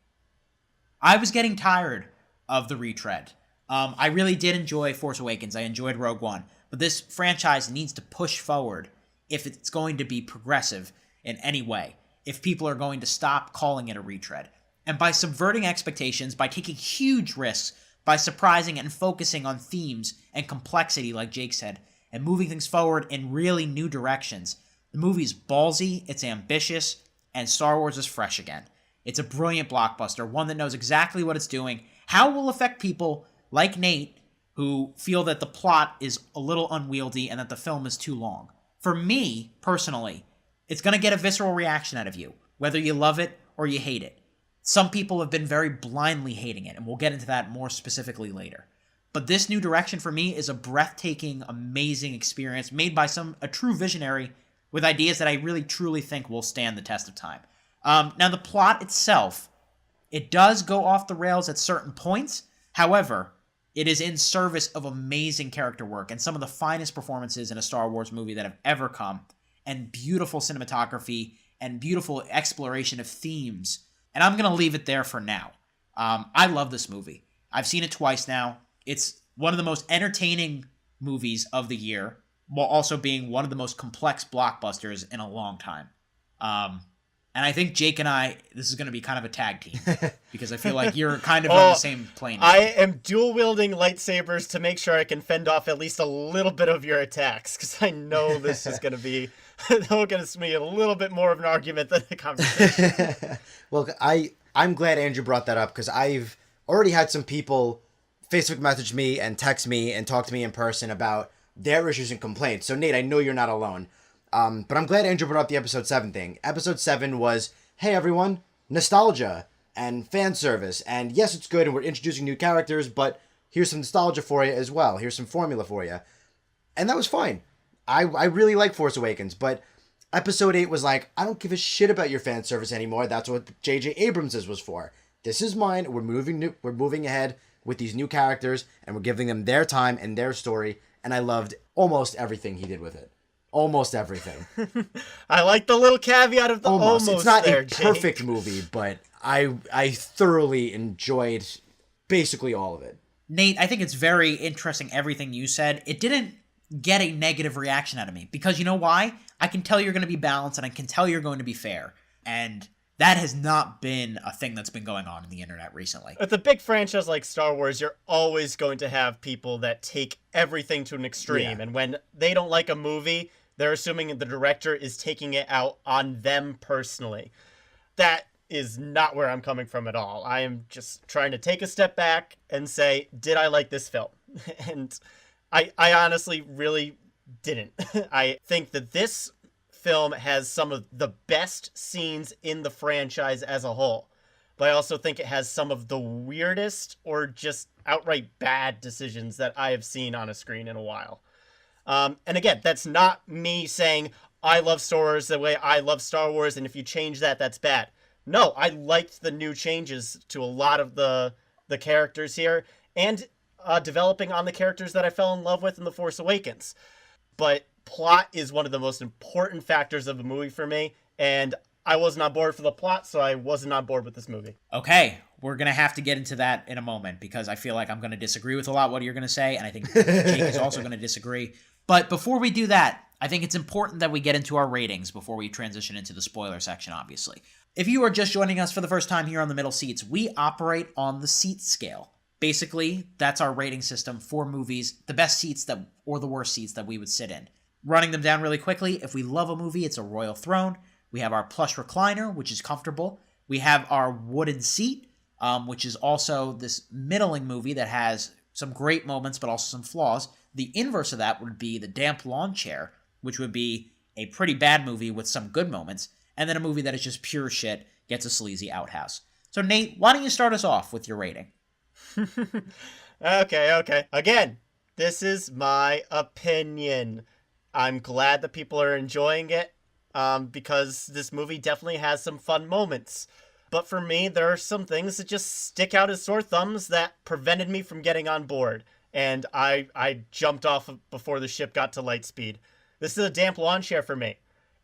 I was getting tired of the retread. I really did enjoy Force Awakens. I enjoyed Rogue One. But this franchise needs to push forward if it's going to be progressive in any way. If people are going to stop calling it a retread. And by subverting expectations, by taking huge risks, by surprising and focusing on themes and complexity, like Jake said, and moving things forward in really new directions, the movie's ballsy, it's ambitious, and Star Wars is fresh again. It's a brilliant blockbuster, one that knows exactly what it's doing, how it will affect people like Nate, who feel that the plot is a little unwieldy and that the film is too long. For me, personally, it's going to get a visceral reaction out of you, whether you love it or you hate it. Some people have been very blindly hating it, and we'll get into that more specifically later. But this new direction for me is a breathtaking, amazing experience made by a true visionary with ideas that I really truly think will stand the test of time. Now, the plot itself, it does go off the rails at certain points. However, it is in service of amazing character work and some of the finest performances in a Star Wars movie that have ever come, and beautiful cinematography and beautiful exploration of themes. And I'm going to leave it there for now. I love this movie. I've seen it twice now. It's one of the most entertaining movies of the year, while also being one of the most complex blockbusters in a long time. And I think Jake and I, this is going to be kind of a tag team because I feel like you're kind of on the same plane. I am dual wielding lightsabers to make sure I can fend off at least a little bit of your attacks, because I know this is going to be going to be a little bit more of an argument than a conversation. Well, I'm glad Andrew brought that up, because I've already had some people Facebook message me and text me and talk to me in person about their issues and complaints. So Nate, I know you're not alone. But I'm glad Andrew brought up the episode 7 thing. Episode 7 was, hey everyone, nostalgia and fan service. And yes, it's good and we're introducing new characters, but here's some nostalgia for you as well. Here's some formula for you. And that was fine. I really like Force Awakens, but episode 8 was like, I don't give a shit about your fan service anymore. That's what J.J. Abrams was for. This is mine. We're moving ahead with these new characters, and we're giving them their time and their story. And I loved almost everything he did with it. Almost everything. I like the little caveat of the almost. It's not there, a perfect movie, but I thoroughly enjoyed basically all of it. Nate, I think it's very interesting everything you said. It didn't get a negative reaction out of me because you know why? I can tell you're going to be balanced and I can tell you're going to be fair. And that has not been a thing that's been going on in the internet recently. With a big franchise like Star Wars, you're always going to have people that take everything to an extreme. Yeah. And when they don't like a movie, they're assuming the director is taking it out on them personally. That is not where I'm coming from at all. I am just trying to take a step back and say, did I like this film? And I honestly really didn't. I think that this film has some of the best scenes in the franchise as a whole, but I also think it has some of the weirdest or just outright bad decisions that I have seen on a screen in a while. And again, that's not me saying I love Star Wars the way I love Star Wars, and if you change that, that's bad. No, I liked the new changes to a lot of the characters here, and developing on the characters that I fell in love with in The Force Awakens. But plot is one of the most important factors of the movie for me, and I wasn't on board for the plot, so I wasn't on board with this movie. Okay, we're going to have to get into that in a moment, because I feel like I'm going to disagree with a lot what you're going to say, and I think Jake is also going to disagree. But before we do that, I think it's important that we get into our ratings before we transition into the spoiler section, obviously. If you are just joining us for the first time here on the Middle Seats, we operate on the seat scale. Basically, that's our rating system for movies, the best seats that or the worst seats that we would sit in. Running them down really quickly, if we love a movie, it's a royal throne. We have our plush recliner, which is comfortable. We have our wooden seat, which is also this middling movie that has some great moments, but also some flaws. The inverse of that would be the damp lawn chair, which would be a pretty bad movie with some good moments. And then a movie that is just pure shit gets a sleazy outhouse. So Nate, why don't you start us off with your rating? Okay. Again, this is my opinion. I'm glad that people are enjoying it, because this movie definitely has some fun moments. But for me, there are some things that just stick out as sore thumbs that prevented me from getting on board. And I jumped off before the ship got to light speed. This is a damp lawn chair for me.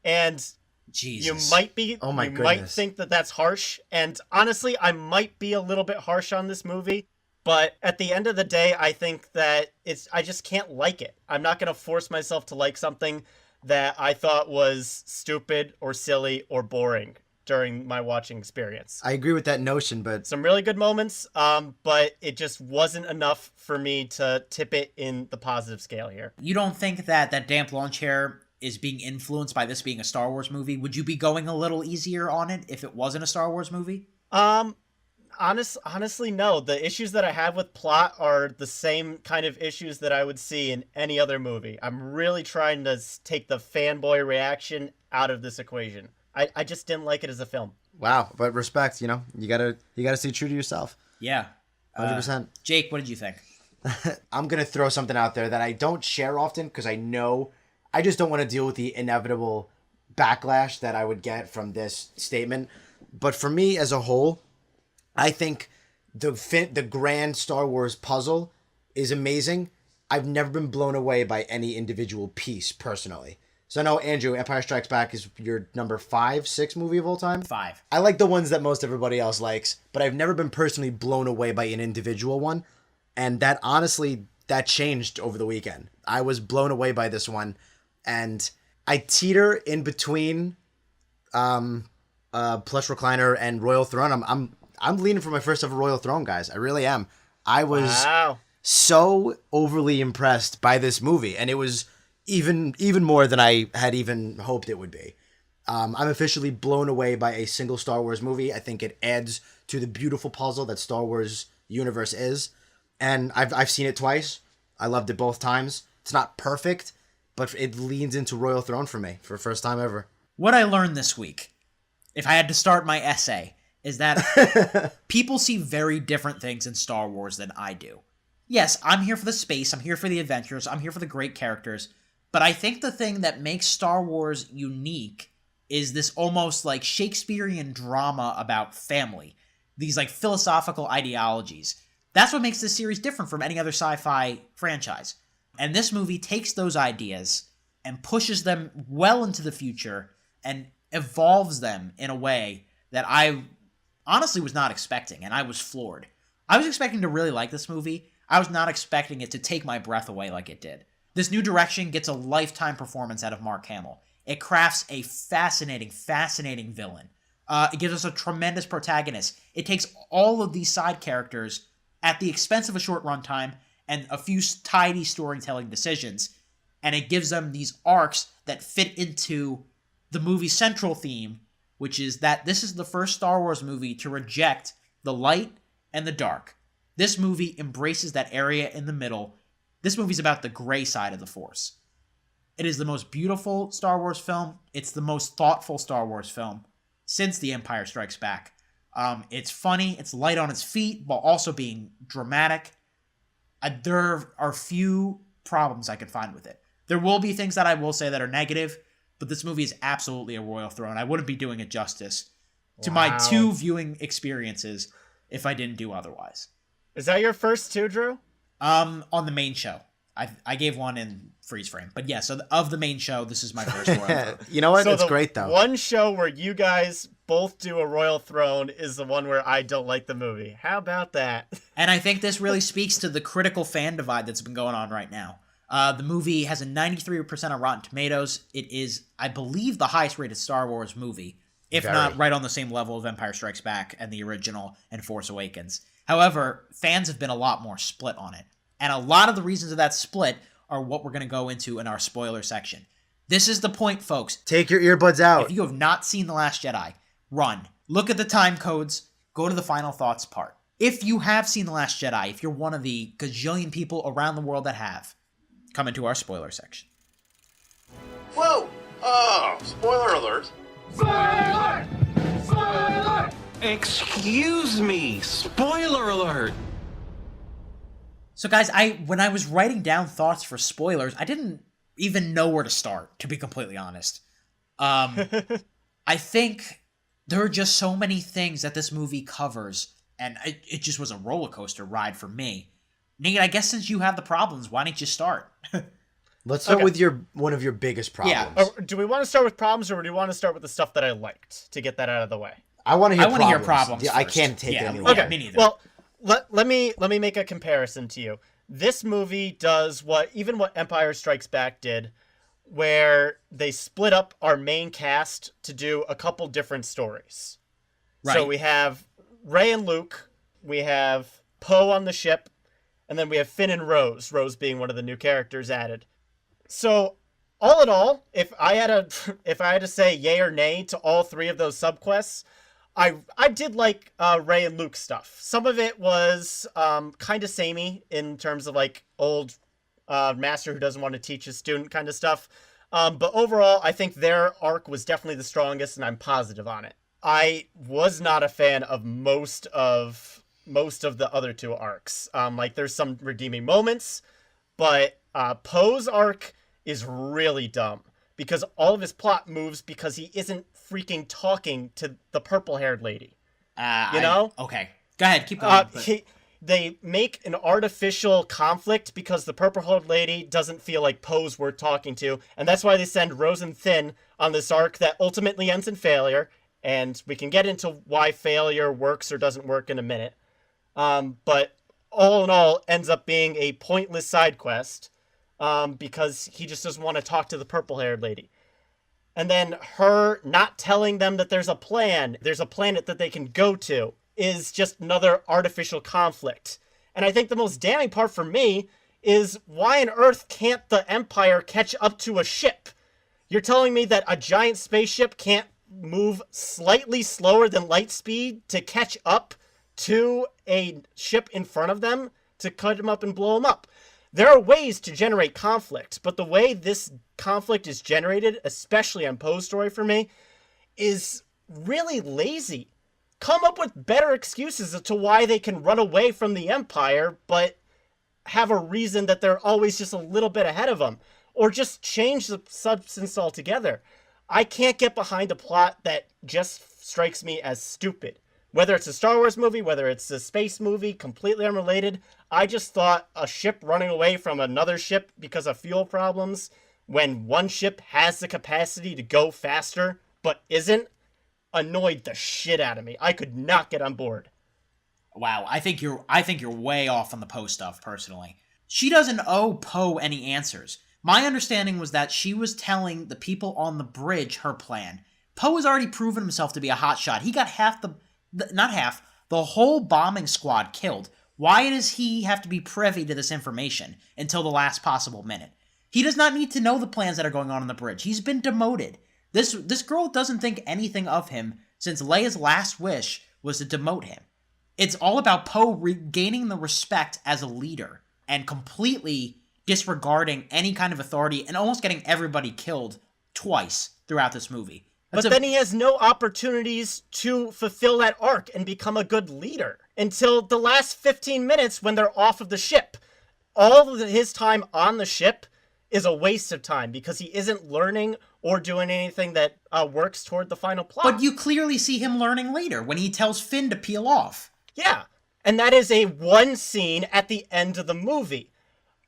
And Jesus. You might think that that's harsh. And honestly, I might be a little bit harsh on this movie. But at the end of the day, I think that I just can't like it. I'm not going to force myself to like something that I thought was stupid or silly or boring during my watching experience. I agree with that notion, but some really good moments, but it just wasn't enough for me to tip it in the positive scale here. You don't think that damp lawn chair is being influenced by this being a Star Wars movie? Would you be going a little easier on it if it wasn't a Star Wars movie? Honestly, no. The issues that I have with plot are the same kind of issues that I would see in any other movie. I'm really trying to take the fanboy reaction out of this equation. I just didn't like it as a film. Wow, but respect, you gotta stay true to yourself. Yeah. 100%. Jake, what did you think? I'm gonna throw something out there that I don't share often because I just don't want to deal with the inevitable backlash that I would get from this statement. But for me as a whole, I think the grand Star Wars puzzle is amazing. I've never been blown away by any individual piece personally. So I know, Andrew, Empire Strikes Back is your number 5, 6 movie of all time? 5. I like the ones that most everybody else likes, but I've never been personally blown away by an individual one. And that honestly that changed over the weekend. I was blown away by this one, and I teeter in between plush recliner and Royal Throne. I'm leaning for my first ever Royal Throne, guys. I really am. I was so overly impressed by this movie, and it was even more than I had even hoped it would be. I'm officially blown away by a single Star Wars movie. I think it adds to the beautiful puzzle that Star Wars universe is, and I've seen it twice. I loved it both times. It's not perfect, but it leans into Royal Throne for me for the first time ever. What I learned this week, if I had to start my essay, is that people see very different things in Star Wars than I do. Yes, I'm here for the space, I'm here for the adventures, I'm here for the great characters, but I think the thing that makes Star Wars unique is this almost like Shakespearean drama about family. These like philosophical ideologies. That's what makes this series different from any other sci-fi franchise. And this movie takes those ideas and pushes them well into the future and evolves them in a way that I honestly was not expecting, and I was floored. I was expecting to really like this movie. I was not expecting it to take my breath away like it did. This new direction gets a lifetime performance out of Mark Hamill. It crafts a fascinating villain. It gives us a tremendous protagonist. It takes all of these side characters at the expense of a short runtime and a few tidy storytelling decisions, and it gives them these arcs that fit into the movie's central theme, which is that this is the first Star Wars movie to reject the light and the dark. This movie embraces that area in the middle. This movie's about the gray side of the Force. It is the most beautiful Star Wars film. It's the most thoughtful Star Wars film since The Empire Strikes Back. It's funny, it's light on its feet, while also being dramatic. There are few problems I could find with it. There will be things that I will say that are negative, but this movie is absolutely a Royal Throne. I wouldn't be doing it justice to my two viewing experiences if I didn't do otherwise. Is that your first two, Drew? On the main show. I gave one in freeze frame. But yeah, so of the main show, this is my first Royal Throne. You know what? So it's great, though. One show where you guys both do a Royal Throne is the one where I don't like the movie. How about that? And I think this really speaks to the critical fan divide that's been going on right now. The movie has a 93% on Rotten Tomatoes. It is, I believe, the highest rated Star Wars movie, if not right on the same level of Empire Strikes Back and the original and Force Awakens. However, fans have been a lot more split on it. And a lot of the reasons of that split are what we're going to go into in our spoiler section. This is the point, folks. Take your earbuds out. If you have not seen The Last Jedi, run. Look at the time codes. Go to the final thoughts part. If you have seen The Last Jedi, if you're one of the gajillion people around the world that have, come into our spoiler section. Whoa! Oh, spoiler alert. Spoiler! Spoiler! Excuse me! Spoiler alert! So guys, when I was writing down thoughts for spoilers, I didn't even know where to start, to be completely honest. I think there are just so many things that this movie covers, and it just was a roller coaster ride for me. Nate, I guess since you have the problems, why don't you start? Let's start with one of your biggest problems. Yeah. Do we want to start with problems, or do we want to start with the stuff that I liked to get that out of the way? I want to hear problems. Hear problems yeah, I can't take it anymore. Okay. Me neither. Well, let me make a comparison to you. This movie does what Empire Strikes Back did, where they split up our main cast to do a couple different stories. Right. So we have Rey and Luke, we have Poe on the ship, and then we have Finn and Rose, Rose being one of the new characters added. So, all in all, if I had to say yay or nay to all three of those subquests, I did like Rey and Luke stuff. Some of it was kind of samey in terms of like old master who doesn't want to teach his student kind of stuff. But overall, I think their arc was definitely the strongest, and I'm positive on it. I was not a fan of most of the other two arcs. Like there's some redeeming moments, but Poe's arc is really dumb because all of his plot moves because he isn't freaking talking to the purple-haired lady. Okay. Go ahead, keep going. They make an artificial conflict because the purple-haired lady doesn't feel like Poe's worth talking to, and that's why they send Rose and Finn on this arc that ultimately ends in failure, and we can get into why failure works or doesn't work in a minute. But all in all ends up being a pointless side quest because he just doesn't want to talk to the purple-haired lady. And then her not telling them that there's a planet that they can go to, is just another artificial conflict. And I think the most damning part for me is why on earth can't the Empire catch up to a ship? You're telling me that a giant spaceship can't move slightly slower than light speed to catch up to a ship in front of them to cut them up and blow them up? There are ways to generate conflict, but the way this conflict is generated, especially on Poe's story for me, is really lazy. Come up with better excuses as to why they can run away from the Empire, but have a reason that they're always just a little bit ahead of them. Or just change the substance altogether. I can't get behind a plot that just strikes me as stupid. Whether it's a Star Wars movie, whether it's a space movie, completely unrelated, I just thought a ship running away from another ship because of fuel problems, when one ship has the capacity to go faster, but isn't, annoyed the shit out of me. I could not get on board. Wow, I think you're way off on the Poe stuff, personally. She doesn't owe Poe any answers. My understanding was that she was telling the people on the bridge her plan. Poe has already proven himself to be a hotshot. He got the whole bombing squad killed. Why does he have to be privy to this information until the last possible minute? He does not need to know the plans that are going on the bridge. He's been demoted. This girl doesn't think anything of him since Leia's last wish was to demote him. It's all about Poe regaining the respect as a leader and completely disregarding any kind of authority and almost getting everybody killed twice throughout this movie. But then he has no opportunities to fulfill that arc and become a good leader until the last 15 minutes when they're off of the ship. All of his time on the ship is a waste of time because he isn't learning or doing anything that works toward the final plot. But you clearly see him learning later when he tells Finn to peel off. Yeah, and that is a one scene at the end of the movie.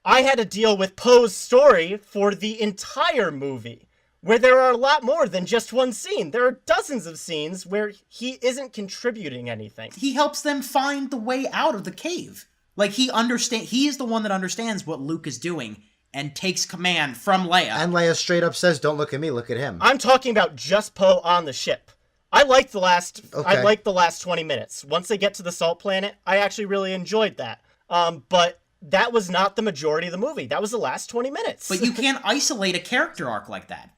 I had to deal with Poe's story for the entire movie, where there are a lot more than just one scene. There are dozens of scenes where he isn't contributing anything. He helps them find the way out of the cave. Like, he is the one that understands what Luke is doing and takes command from Leia. And Leia straight up says, "Don't look at me, look at him." I'm talking about just Poe on the ship. I liked the last 20 minutes. Once they get to the Salt Planet, I actually really enjoyed that. But that was not the majority of the movie. That was the last 20 minutes. But you can't isolate a character arc like that.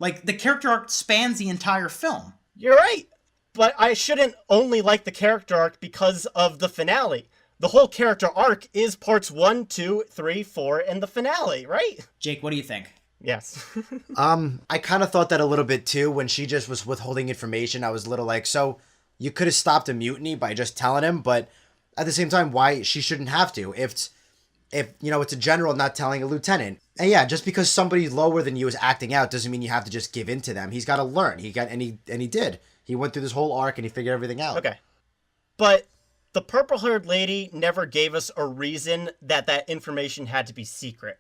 Like, the character arc spans the entire film. You're right. But I shouldn't only like the character arc because of the finale. The whole character arc is parts 1, 2, 3, 4, and the finale, right? Jake, what do you think? Yes. I kind of thought that a little bit too when she just was withholding information. I was a little like, so you could have stopped a mutiny by just telling him, but at the same time, why she shouldn't have to? If you know, it's a general not telling a lieutenant. And yeah, just because somebody lower than you is acting out doesn't mean you have to just give in to them. He's got to learn. He did. He went through this whole arc and he figured everything out. Okay. But the purple-haired lady never gave us a reason that information had to be secret.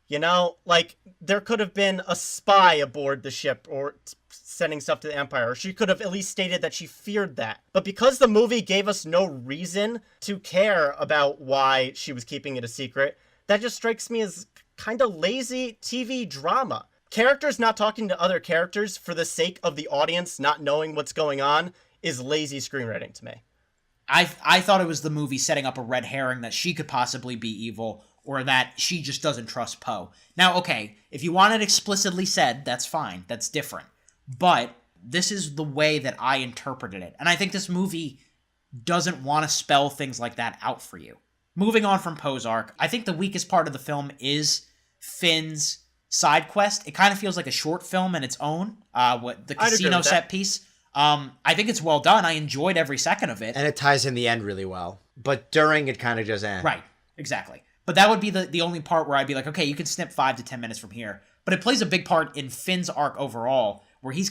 You know, like, there could have been a spy aboard the ship or sending stuff to the Empire, or she could have at least stated that she feared that. But because the movie gave us no reason to care about why she was keeping it a secret, that just strikes me as kind of lazy TV drama. Characters not talking to other characters for the sake of the audience not knowing what's going on is lazy screenwriting to me. I thought it was the movie setting up a red herring that she could possibly be evil, or that she just doesn't trust Poe. Now, okay, if you want it explicitly said, that's fine. That's different. But this is the way that I interpreted it. And I think this movie doesn't want to spell things like that out for you. Moving on from Poe's arc, I think the weakest part of the film is Finn's side quest. It kind of feels like a short film in its own, the casino set piece. I think it's well done. I enjoyed every second of it. And it ties in the end really well. But during, it kind of just ends. Right, exactly. But that would be the only part where I'd be like, okay, you can snip 5 to 10 minutes from here. But it plays a big part in Finn's arc overall, where he's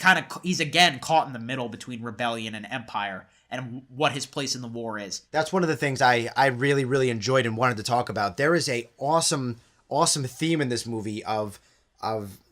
again caught in the middle between rebellion and empire and what his place in the war is. That's one of the things I really, really enjoyed and wanted to talk about. There is a awesome theme in this movie of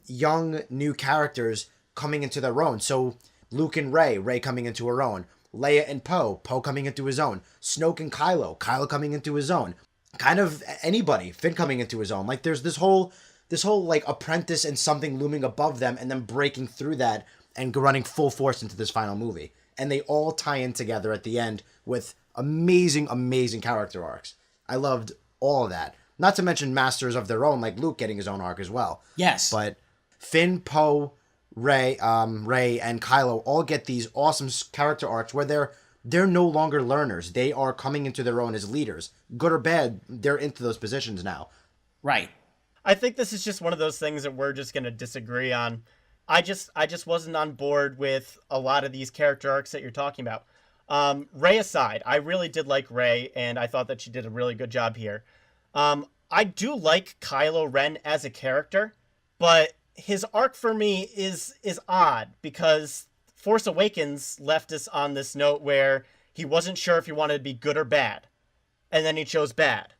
young new characters coming into their own. So Luke and Rey coming into her own. Leia and Poe coming into his own, Snoke and Kylo coming into his own, kind of anybody, Finn coming into his own. Like there's this whole like apprentice and something looming above them and then breaking through that and running full force into this final movie. And they all tie in together at the end with amazing, amazing character arcs. I loved all of that. Not to mention masters of their own, like Luke getting his own arc as well. Yes. But Finn, Poe, Rey, and Kylo all get these awesome character arcs where they're no longer learners. They are coming into their own as leaders. Good or bad, they're into those positions now. Right. I think this is just one of those things that we're just going to disagree on. I just wasn't on board with a lot of these character arcs that you're talking about. Rey aside, I really did like Rey, and I thought that she did a really good job here. I do like Kylo Ren as a character, but his arc for me is odd because Force Awakens left us on this note where he wasn't sure if he wanted to be good or bad, and then he chose bad.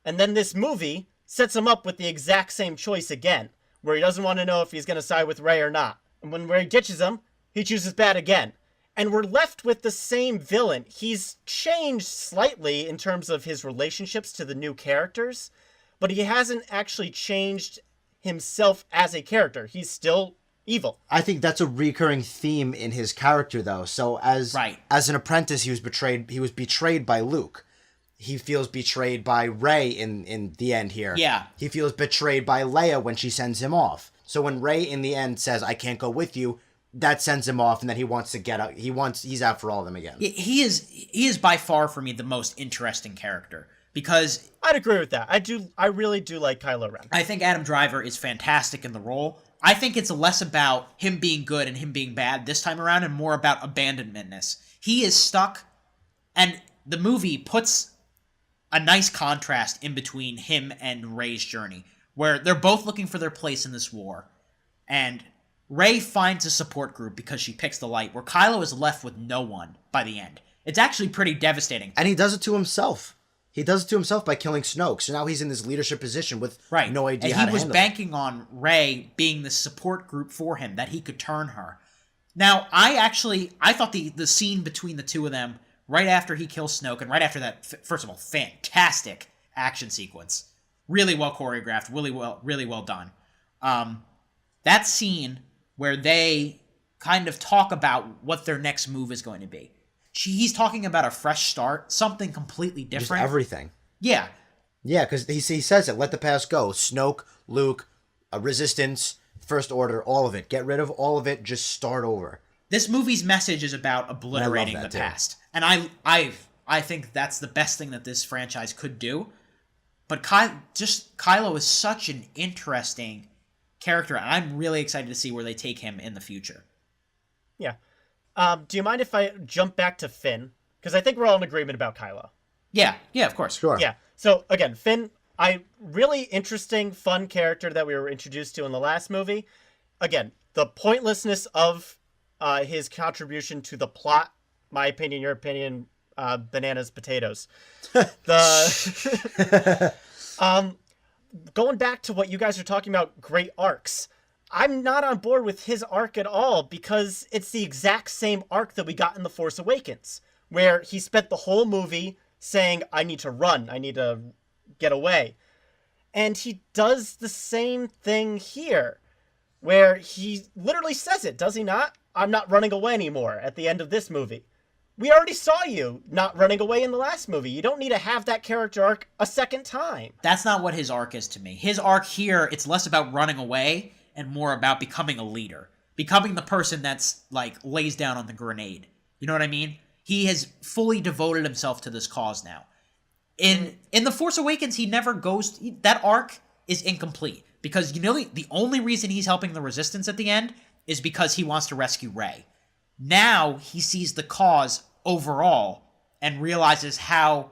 And then this movie sets him up with the exact same choice again, where he doesn't want to know if he's going to side with Rey or not. And when Rey ditches him, he chooses bad again. And we're left with the same villain. He's changed slightly in terms of his relationships to the new characters, but he hasn't actually changed himself as a character. He's still evil. I think that's a recurring theme in his character, though. So as an apprentice, he was betrayed by Luke. He feels betrayed by Rey in the end here. Yeah. He feels betrayed by Leia when she sends him off. So when Rey in the end says, "I can't go with you," that sends him off, and then he wants to get out. He's out for all of them again. He is by far for me the most interesting character because I'd agree with that. I really do like Kylo Ren. I think Adam Driver is fantastic in the role. I think it's less about him being good and him being bad this time around and more about abandonmentness. He is stuck, and the movie puts a nice contrast in between him and Rey's journey, where they're both looking for their place in this war, and Rey finds a support group because she picks the light, where Kylo is left with no one by the end. It's actually pretty devastating. And he does it to himself. He does it to himself by killing Snoke. So now he's in this leadership position with no idea how to handle it. And he was banking on Rey being the support group for him, that he could turn her. Now, I thought the scene between the two of them, right after he kills Snoke, and right after that, first of all, fantastic action sequence. Really well choreographed, really well done. That scene where they kind of talk about what their next move is going to be. He's talking about a fresh start, something completely different. Just everything. Yeah. Yeah, because he says it, let the past go. Snoke, Luke, Resistance, First Order, all of it. Get rid of all of it, just start over. This movie's message is about obliterating the past. And I think that's the best thing that this franchise could do. But Kylo is such an interesting character, and I'm really excited to see where they take him in the future. Yeah. Do you mind if I jump back to Finn? Because I think we're all in agreement about Kylo. Yeah, of course. Sure. Yeah. So, again, Finn, really interesting, fun character that we were introduced to in the last movie. Again, the pointlessness of his contribution to the plot, my opinion, your opinion, bananas, potatoes. Going back to what you guys are talking about, great arcs. I'm not on board with his arc at all because it's the exact same arc that we got in The Force Awakens, where he spent the whole movie saying, I need to run, I need to get away. And he does the same thing here, where he literally says it, does he not? I'm not running away anymore at the end of this movie. We already saw you not running away in the last movie. You don't need to have that character arc a second time. That's not what his arc is to me. His arc here, it's less about running away and more about becoming a leader. Becoming the person that's, lays down on the grenade. You know what I mean? He has fully devoted himself to this cause now. In The Force Awakens, he never goes... That arc is incomplete. Because, the only reason he's helping the Resistance at the end is because he wants to rescue Rey. Now, he sees the cause overall and realizes how,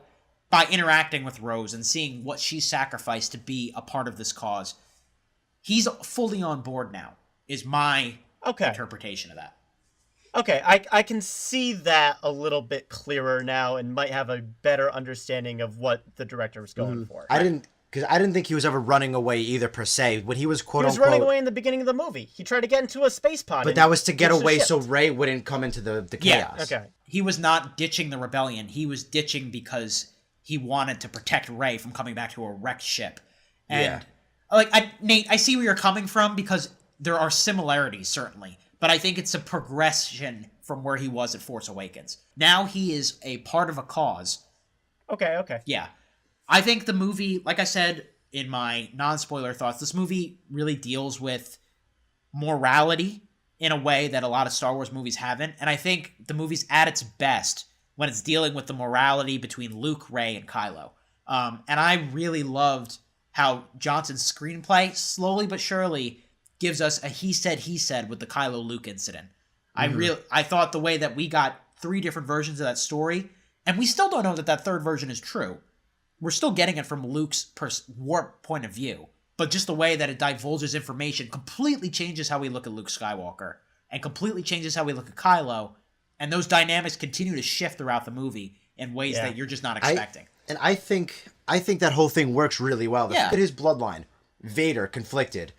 by interacting with Rose and seeing what she sacrificed to be a part of this cause, he's fully on board now, is my interpretation of that. Okay, I can see that a little bit clearer now and might have a better understanding of what the director was going for. I Because I didn't think he was ever running away either, per se. When he was He was running away in the beginning of the movie. He tried to get into a space pod. But that was to get away so Rey wouldn't come into the chaos. Okay. He was not ditching the rebellion. He was ditching because he wanted to protect Rey from coming back to a wrecked ship. And, Nate, I see where you're coming from because there are similarities, certainly. But I think it's a progression from where he was at Force Awakens. Now he is a part of a cause. Okay. Yeah. I think the movie, like I said in my non-spoiler thoughts, this movie really deals with morality in a way that a lot of Star Wars movies haven't. And I think the movie's at its best when it's dealing with the morality between Luke, Rey, and Kylo. And I really loved how Johnson's screenplay, slowly but surely, gives us a he said with the Kylo-Luke incident. I thought the way that we got 3 different versions of that story, and we still don't know that third version is true. We're still getting it from Luke's warped point of view. But just the way that it divulges information completely changes how we look at Luke Skywalker, and completely changes how we look at Kylo, and those dynamics continue to shift throughout the movie in ways that you're just not expecting. I think that whole thing works really well. Look at his bloodline. Vader, conflicted.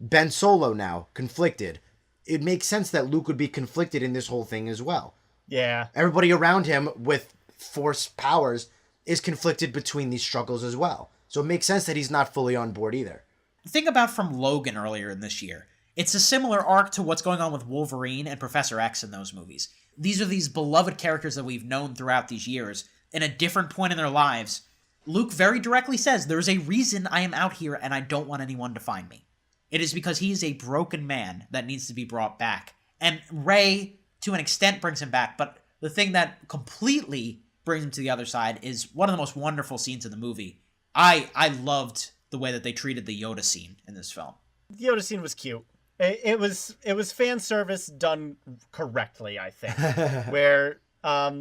Ben Solo now, conflicted. It makes sense that Luke would be conflicted in this whole thing as well. Yeah. Everybody around him with Force powers is conflicted between these struggles as well. So it makes sense that he's not fully on board either. Think about from Logan earlier in this year. It's a similar arc to what's going on with Wolverine and Professor X in those movies. These are these beloved characters that we've known throughout these years. In a different point in their lives, Luke very directly says, there's a reason I am out here and I don't want anyone to find me. It is because he is a broken man that needs to be brought back. And Rey, to an extent, brings him back, but the thing that completely brings him to the other side is one of the most wonderful scenes in the movie. I loved the way that they treated the Yoda scene in this film. The Yoda scene was cute. It was fan service done correctly, I think. Where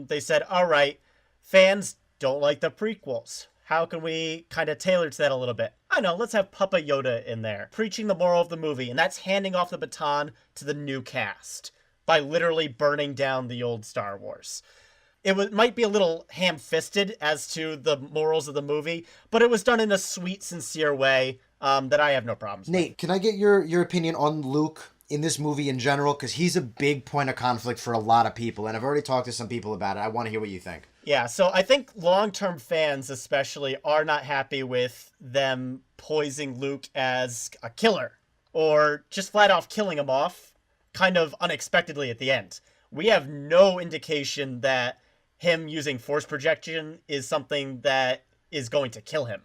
they said, all right, fans don't like the prequels. How can we kind of tailor to that a little bit? I know, let's have Papa Yoda in there, preaching the moral of the movie, and that's handing off the baton to the new cast by literally burning down the old Star Wars. It might be a little ham-fisted as to the morals of the movie, but it was done in a sweet, sincere way that I have no problems with. Nate, can I get your opinion on Luke in this movie in general? Because he's a big point of conflict for a lot of people, and I've already talked to some people about it. I want to hear what you think. Yeah, so I think long-term fans especially are not happy with them poising Luke as a killer, or just flat off killing him off, kind of unexpectedly at the end. We have no indication that him using force projection is something that is going to kill him.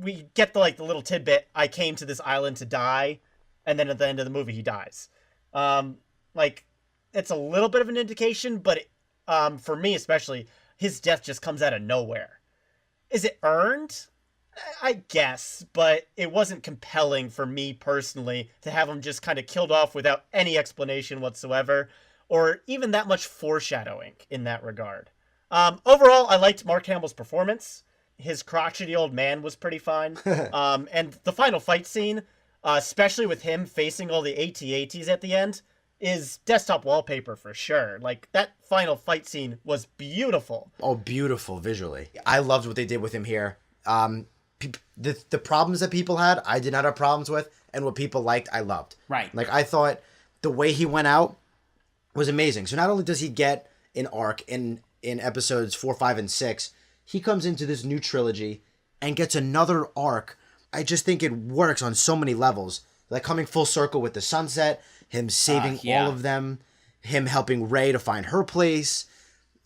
We get the little tidbit, I came to this island to die, and then at the end of the movie he dies. It's a little bit of an indication, but for me especially, his death just comes out of nowhere. Is it earned? I guess, but it wasn't compelling for me personally to have him just kind of killed off without any explanation whatsoever, or even that much foreshadowing in that regard. Overall, I liked Mark Hamill's performance. His crotchety old man was pretty fine. And the final fight scene, especially with him facing all the AT-ATs at the end, is desktop wallpaper for sure. That final fight scene was beautiful. Oh, beautiful visually. I loved what they did with him here. The problems that people had, I did not have problems with, and what people liked, I loved. Right. I thought the way he went out was amazing. So not only does he get an arc in episodes 4, 5, and 6, he comes into this new trilogy and gets another arc. I just think it works on so many levels. Coming full circle with the sunset, him saving all of them, him helping Rey to find her place.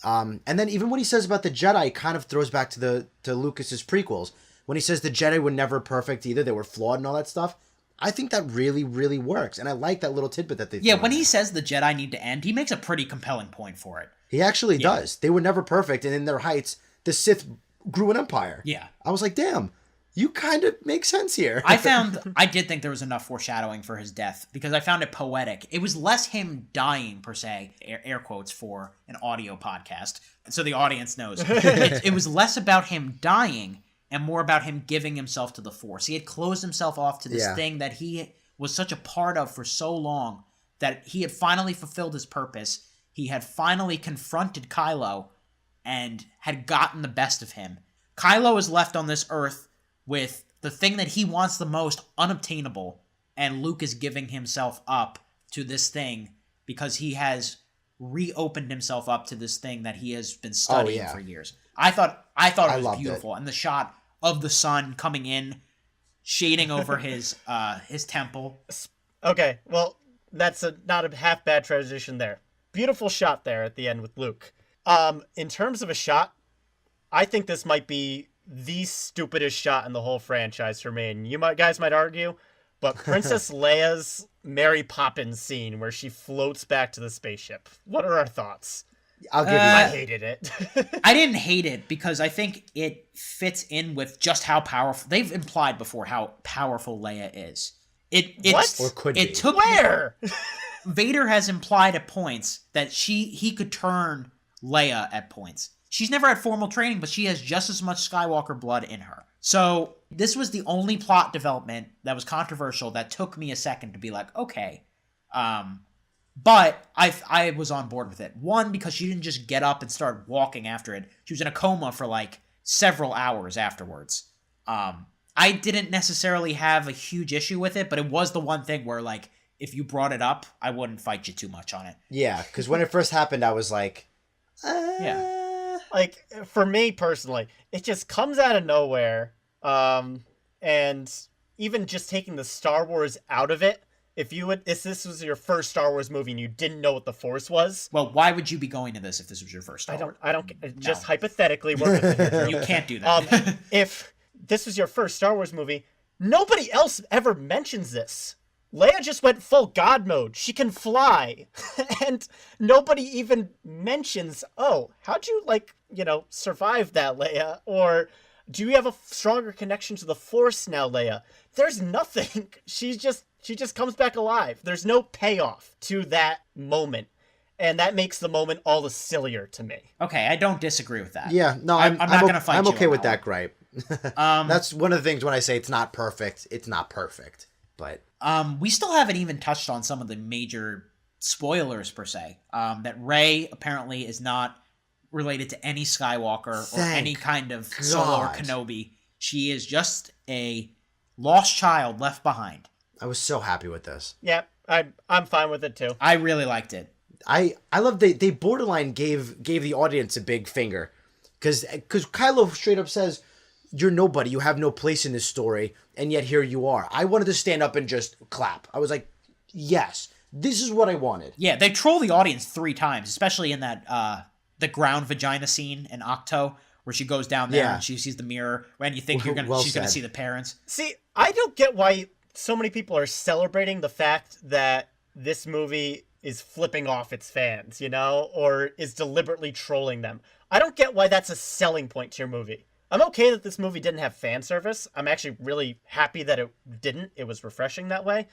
And then even when he says about the Jedi, it kind of throws back to Lucas's prequels. When he says the Jedi were never perfect either, they were flawed and all that stuff. I think that really, really works. And I like that little tidbit that they throw in when he there. says the Jedi need to end, he makes a pretty compelling point for it. He actually does. They were never perfect, and in their heights, the Sith grew an empire. Yeah. I was like, damn, you kind of make sense here. I did think there was enough foreshadowing for his death, because I found it poetic. It was less him dying, per se, air quotes for an audio podcast, so the audience knows. It was less about him dying and more about him giving himself to the Force. He had closed himself off to this thing that he was such a part of for so long, that he had finally fulfilled his purpose. He had finally confronted Kylo and had gotten the best of him. Kylo is left on this earth with the thing that he wants the most unobtainable, and Luke is giving himself up to this thing because he has reopened himself up to this thing that he has been studying for years. I thought it was beautiful, and the shot of the sun coming in, shading over his temple. Okay, well, that's not a half bad transition there. Beautiful shot there at the end with Luke. In terms of a shot, I think this might be the stupidest shot in the whole franchise for me, and you guys might argue, but Princess Leia's Mary Poppins scene where she floats back to the spaceship. What are our thoughts? I'll give you I that. hated it. I didn't hate it because I think it fits in with just how powerful. They've implied before how powerful Leia is. Or could be. It took Where? Vader has implied at points that he could turn Leia at points. She's never had formal training, but she has just as much Skywalker blood in her. So this was the only plot development that was controversial that took me a second to be like, okay. But I was on board with it. One, because she didn't just get up and start walking after it. She was in a coma for like several hours afterwards. I didn't necessarily have a huge issue with it, but it was the one thing where like, if you brought it up, I wouldn't fight you too much on it. Yeah, because when it first happened, I was like, yeah. Like, for me personally, it just comes out of nowhere. And even just taking the Star Wars out of it, if this was your first Star Wars movie and you didn't know what the Force was. Well, why would you be going to this if this was your first Star Wars? I don't, just hypothetically. Work with it. You can't do that. If this was your first Star Wars movie, nobody else ever mentions this. Leia just went full God mode. She can fly. And nobody even mentions, oh, how'd you, survive that, Leia? Or do you have a stronger connection to the Force now, Leia? There's nothing. She just comes back alive. There's no payoff to that moment. And that makes the moment all the sillier to me. Okay, I don't disagree with that. Yeah, no, I'm not going to fight you. I'm okay with that gripe. That's one of the things when I say it's not perfect, it's not perfect. But we still haven't even touched on some of the major spoilers per se. That Rey apparently is not related to any Skywalker or any kind of Solo or Kenobi. She is just a lost child left behind. I was so happy with this. Yeah, I'm fine with it too. I really liked it. I love they borderline gave the audience a big finger because Kylo straight up says, "You're nobody. You have no place in this story, and yet here you are." I wanted to stand up and just clap. I was like, "Yes, this is what I wanted." Yeah, they troll the audience 3 times, especially in that the ground vagina scene in Octo, where she goes down there and she sees the mirror, and you think she's gonna see the parents. See, I don't get why so many people are celebrating the fact that this movie is flipping off its fans, or is deliberately trolling them. I don't get why that's a selling point to your movie. I'm okay that this movie didn't have fan service. I'm actually really happy that it didn't. It was refreshing that way.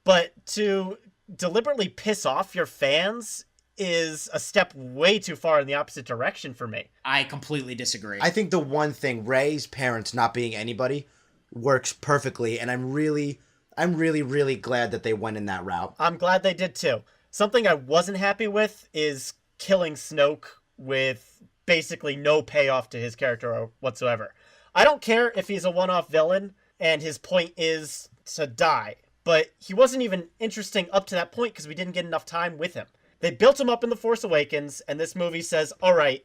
But to deliberately piss off your fans is a step way too far in the opposite direction for me. I completely disagree. I think the one thing, Rey's parents not being anybody, works perfectly, and I'm really glad that they went in that route. I'm glad they did too. Something I wasn't happy with is killing Snoke with basically no payoff to his character whatsoever. I don't care if he's a one-off villain and his point is to die, but he wasn't even interesting up to that point because we didn't get enough time with him. They built him up in The Force Awakens, and this movie says, all right,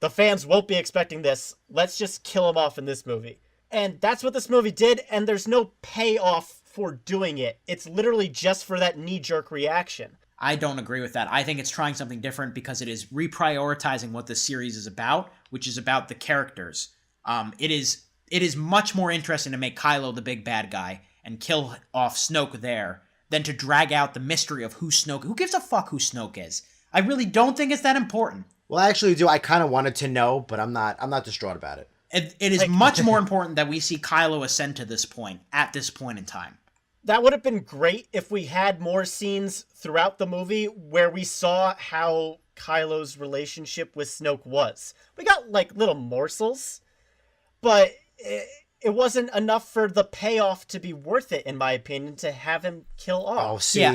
the fans won't be expecting this. Let's just kill him off in this movie. And that's what this movie did, and there's no payoff for doing it. It's literally just for that knee-jerk reaction. I don't agree with that. I think it's trying something different because it is reprioritizing what the series is about, which is about the characters. It is much more interesting to make Kylo the big bad guy and kill off Snoke there than to drag out the mystery of who Snoke. Who gives a fuck who Snoke is? I really don't think it's that important. Well, I actually do. I kind of wanted to know, but I'm not distraught about it. It is much more important that we see Kylo ascend to this point, at this point in time. That would have been great if we had more scenes throughout the movie where we saw how Kylo's relationship with Snoke was. We got, little morsels, but it wasn't enough for the payoff to be worth it, in my opinion, to have him kill off. Oh, see,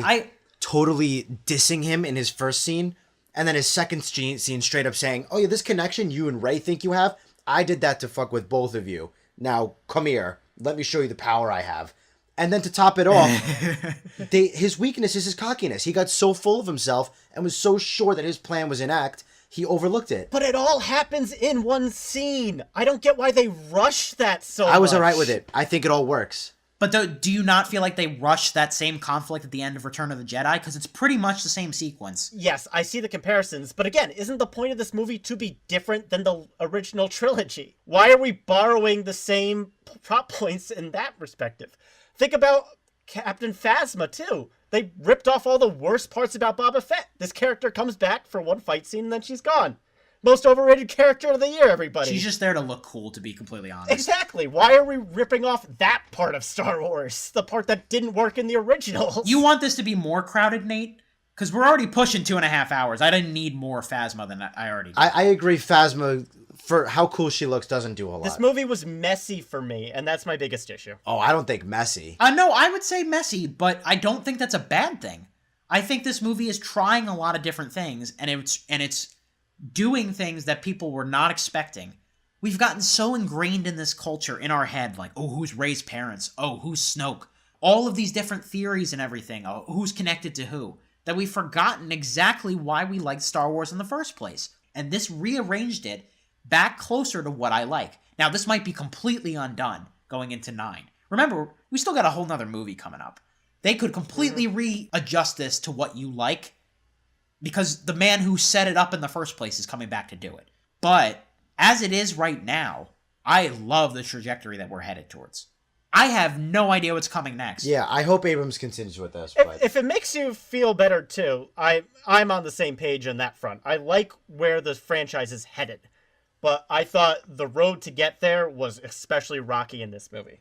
totally dissing him in his first scene, and then his second scene straight up saying, "Oh yeah, this connection you and Rey think you have, I did that to fuck with both of you. Now, come here." let me show you the power I have. And then to top it off, his weakness is his cockiness. He got so full of himself and was so sure that his plan was inact, he overlooked it. But it all happens in one scene. I don't get why they rush that so much. I was all right with it. I think it all works. But do you not feel like they rushed that same conflict at the end of Return of the Jedi? Because it's pretty much the same sequence. Yes, I see the comparisons. But again, isn't the point of this movie to be different than the original trilogy? Why are we borrowing the same plot points in that perspective? Think about Captain Phasma, too. They ripped off all the worst parts about Boba Fett. This character comes back for one fight scene and then she's gone. Most overrated character of the year, everybody. She's just there to look cool, to be completely honest. Exactly. Why are we ripping off that part of Star Wars? The part that didn't work in the originals. You want this to be more crowded, Nate? Because we're already pushing 2.5 hours. I didn't need more Phasma than I already did. I agree. Phasma, for how cool she looks, doesn't do a lot. This movie was messy for me, and that's my biggest issue. Oh, I don't think messy. No, I would say messy, but I don't think that's a bad thing. I think this movie is trying a lot of different things, and it's doing things that people were not expecting. We've gotten so ingrained in this culture in our head, like, oh, who's Rey's parents? Oh, who's Snoke? All of these different theories and everything. Oh, who's connected to who? That we've forgotten exactly why we liked Star Wars in the first place. And this rearranged it back closer to what I like. Now, this might be completely undone going into 9. Remember, we still got a whole nother movie coming up. They could completely readjust this to what you like, because the man who set it up in the first place is coming back to do it. But as it is right now, I love the trajectory that we're headed towards. I have no idea what's coming next. Yeah, I hope Abrams continues with this. If it makes you feel better too, I'm on the same page on that front. I like where the franchise is headed, but I thought the road to get there was especially rocky in this movie.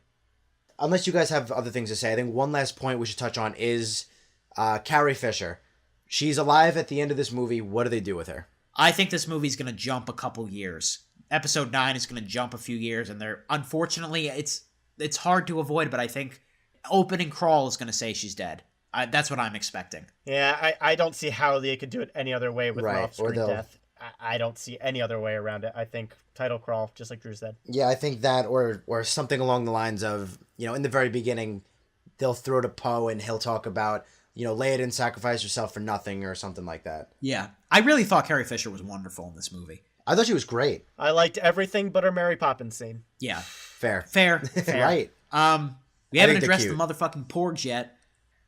Unless you guys have other things to say, I think one last point we should touch on is Carrie Fisher. She's alive at the end of this movie. What do they do with her? I think this movie's going to jump a couple years. Episode 9 is going to jump a few years, and unfortunately, it's hard to avoid, but I think opening crawl is going to say she's dead. That's what I'm expecting. Yeah, I don't see how they could do it any other way with an off-screen death. I don't see any other way around it. I think title crawl, just like Drew said. Yeah, I think that or something along the lines of, in the very beginning, they'll throw to Poe and he'll talk about, Leia didn't sacrifice herself for nothing or something like that. Yeah. I really thought Carrie Fisher was wonderful in this movie. I thought she was great. I liked everything but her Mary Poppins scene. Yeah. Fair. Right. We haven't addressed the motherfucking porgs yet.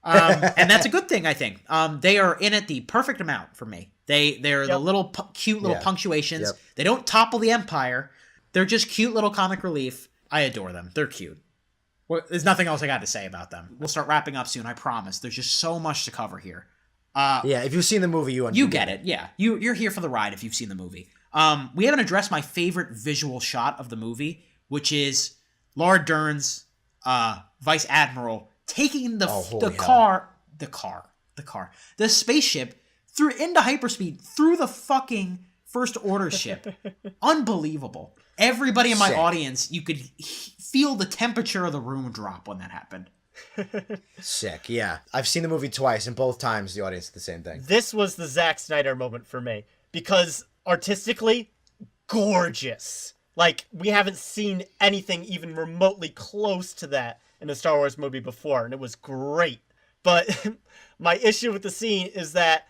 And that's a good thing, I think. They are in at the perfect amount for me. They're the little cute little punctuations. Yep. They don't topple the Empire. They're just cute little comic relief. I adore them. They're cute. Well, there's nothing else I got to say about them. We'll start wrapping up soon, I promise. There's just so much to cover here. If you've seen the movie, you get it. Yeah, you're here for the ride if you've seen the movie. We haven't addressed my favorite visual shot of the movie, which is Laura Dern's Vice Admiral taking the spaceship into hyperspeed through the fucking First Order ship. Unbelievable. Everybody in my audience, you could feel the temperature of the room drop when that happened. Sick, yeah. I've seen the movie twice, and both times the audience did the same thing. This was the Zack Snyder moment for me, because artistically, gorgeous. Like, we haven't seen anything even remotely close to that in a Star Wars movie before, and it was great. But my issue with the scene is that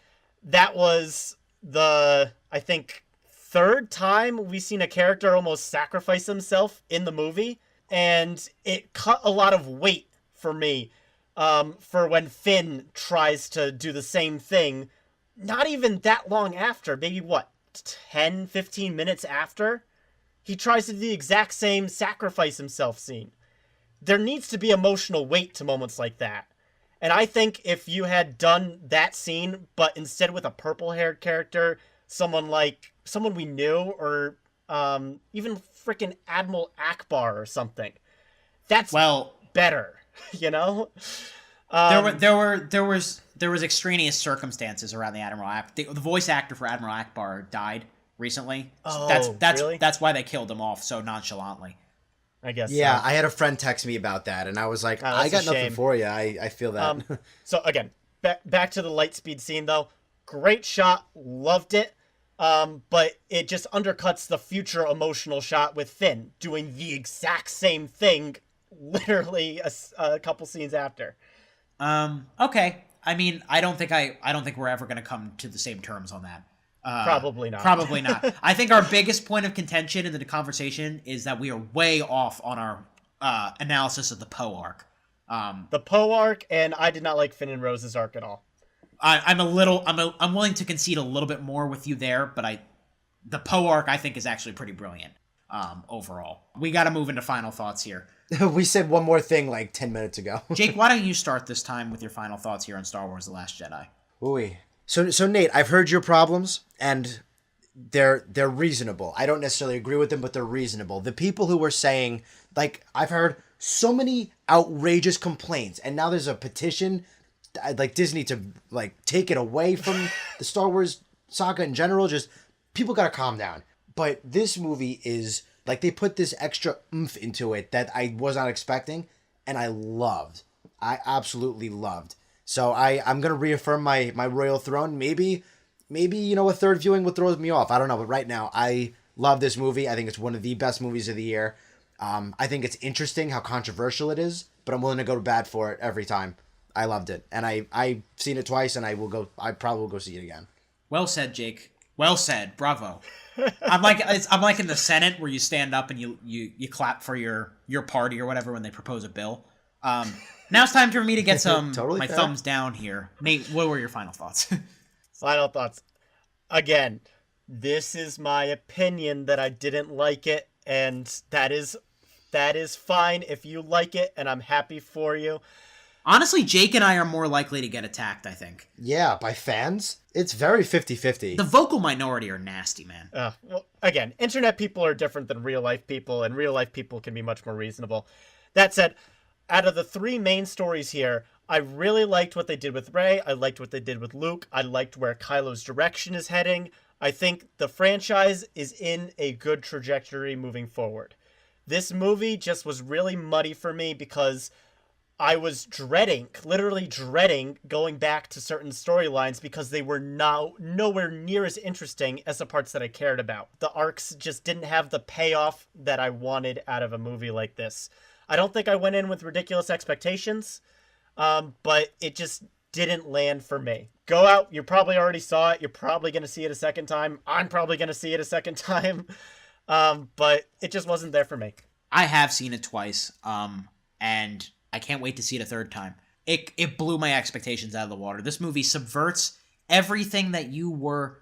was the, I think, third time we've seen a character almost sacrifice himself in the movie, and it cut a lot of weight for me for when Finn tries to do the same thing, not even that long after, maybe 10, 15 minutes after, he tries to do the exact same sacrifice himself scene. There needs to be emotional weight to moments like that. And I think if you had done that scene, but instead with a purple-haired character, someone we knew, or even freaking Admiral Akbar or something, that's better, There was extraneous circumstances around the Admiral Akbar. The voice actor for Admiral Akbar died recently. Oh, really? That's why they killed him off so nonchalantly. I guess. Yeah, I had a friend text me about that, and I was like, I got nothing for you. I feel that. So again, back to the Lightspeed scene though. Great shot, loved it. But it just undercuts the future emotional shot with Finn doing the exact same thing literally a couple scenes after. Okay. I mean, I don't think we're ever going to come to the same terms on that. Probably not. Probably not. I think our biggest point of contention in the conversation is that we are way off on our analysis of the Poe arc. The Poe arc, and I did not like Finn and Rose's arc at all. I'm willing to concede a little bit more with you there, but the Poe arc I think is actually pretty brilliant. Overall, we got to move into final thoughts here. We said one more thing like 10 minutes ago. Jake, why don't you start this time with your final thoughts here on Star Wars: The Last Jedi? Ooh. So Nate, I've heard your problems, and they're reasonable. I don't necessarily agree with them, but they're reasonable. The people who were saying, like, I've heard so many outrageous complaints, and now there's a petition, like Disney to like take it away from the Star Wars saga in general. Just people gotta calm down. But this movie is like they put this extra oomph into it that I was not expecting, and I loved. I absolutely loved. So I'm going to reaffirm my royal throne. Maybe, a third viewing will throw me off. I don't know. But right now, I love this movie. I think it's one of the best movies of the year. I think it's interesting how controversial it is, but I'm willing to go to bat for it every time. I loved it. And I've seen it twice, and I probably will go see it again. Well said, Jake. Well said. Bravo. I'm like in the Senate where you stand up and you clap for your party or whatever when they propose a bill. Now it's time for me to get some Totally my fair. thumbs down here. Nate, what were your final thoughts? Final thoughts. Again, this is my opinion that I didn't like it, and that is fine if you like it, and I'm happy for you. Honestly, Jake and I are more likely to get attacked, I think. Yeah, by fans? It's very 50-50. The vocal minority are nasty, man. Well, again, internet people are different than real life people, and real life people can be much more reasonable. That said, out of the three main stories here, I really liked what they did with Rey. I liked what they did with Luke. I liked where Kylo's direction is heading. I think the franchise is in a good trajectory moving forward. This movie just was really muddy for me because I was literally dreading going back to certain storylines because they were now nowhere near as interesting as the parts that I cared about. The arcs just didn't have the payoff that I wanted out of a movie like this. I don't think I went in with ridiculous expectations, but it just didn't land for me. Go out, you probably already saw it, you're probably going to see it a second time, I'm probably going to see it a second time, but it just wasn't there for me. I have seen it twice, and I can't wait to see it a third time. It blew my expectations out of the water. This movie subverts everything that you were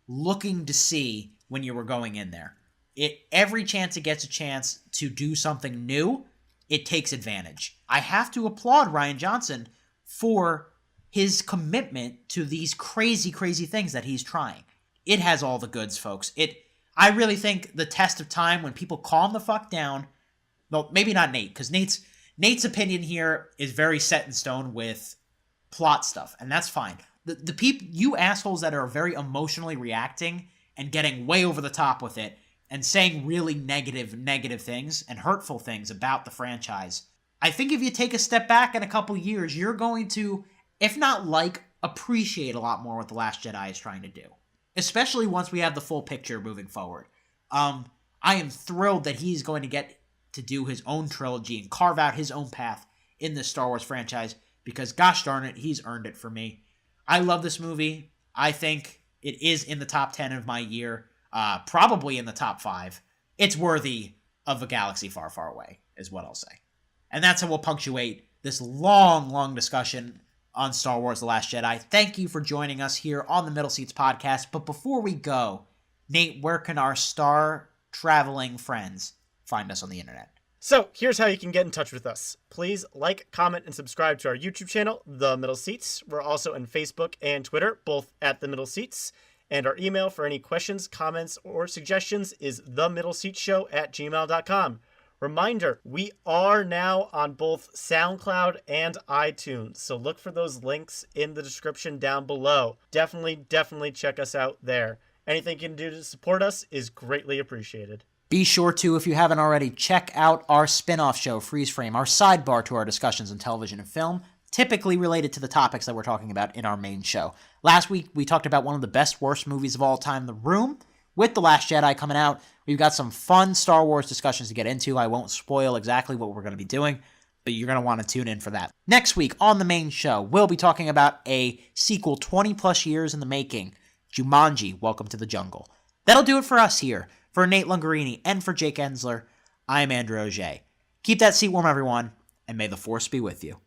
looking to see when you were going in there. Every chance it gets a chance to do something new, it takes advantage. I have to applaud Rian Johnson for his commitment to these crazy, crazy things that he's trying. It has all the goods, folks. I really think the test of time, when people calm the fuck down, well, maybe not Nate, because Nate's opinion here is very set in stone with plot stuff, and that's fine. The people, you assholes that are very emotionally reacting and getting way over the top with it, and saying really negative things and hurtful things about the franchise. I think if you take a step back in a couple years, you're going to, if not appreciate a lot more what The Last Jedi is trying to do. Especially once we have the full picture moving forward. I am thrilled that he's going to get to do his own trilogy and carve out his own path in the Star Wars franchise, because gosh darn it, he's earned it for me. I love this movie. I think it is in the top 10 of my year. Probably in the top 5. It's worthy of a galaxy far, far away, is what I'll say. And that's how we'll punctuate this long discussion on Star Wars: The Last Jedi. Thank you for joining us here on the Middle Seats podcast. But before we go, Nate, where can our star-traveling friends find us on the internet? So, here's how you can get in touch with us. Please like, comment, and subscribe to our YouTube channel, The Middle Seats. We're also on Facebook and Twitter, both at The Middle Seats. And our email for any questions, comments, or suggestions is themiddleseatshow@gmail.com. Reminder, we are now on both SoundCloud and iTunes, so look for those links in the description down below. Definitely check us out there. Anything you can do to support us is greatly appreciated. Be sure to, if you haven't already, check out our spin-off show, Freeze Frame, our sidebar to our discussions on television and film, typically related to the topics that we're talking about in our main show. Last week, we talked about one of the best, worst movies of all time, The Room. with The Last Jedi coming out, we've got some fun Star Wars discussions to get into. I won't spoil exactly what we're going to be doing, but you're going to want to tune in for that. Next week on the main show, we'll be talking about a sequel 20 plus years in the making, Jumanji, Welcome to the Jungle. That'll do it for us here. For Nate Lungarini and for Jake Hensler, I'm Andrew Auger. Keep that seat warm, everyone, and may the Force be with you.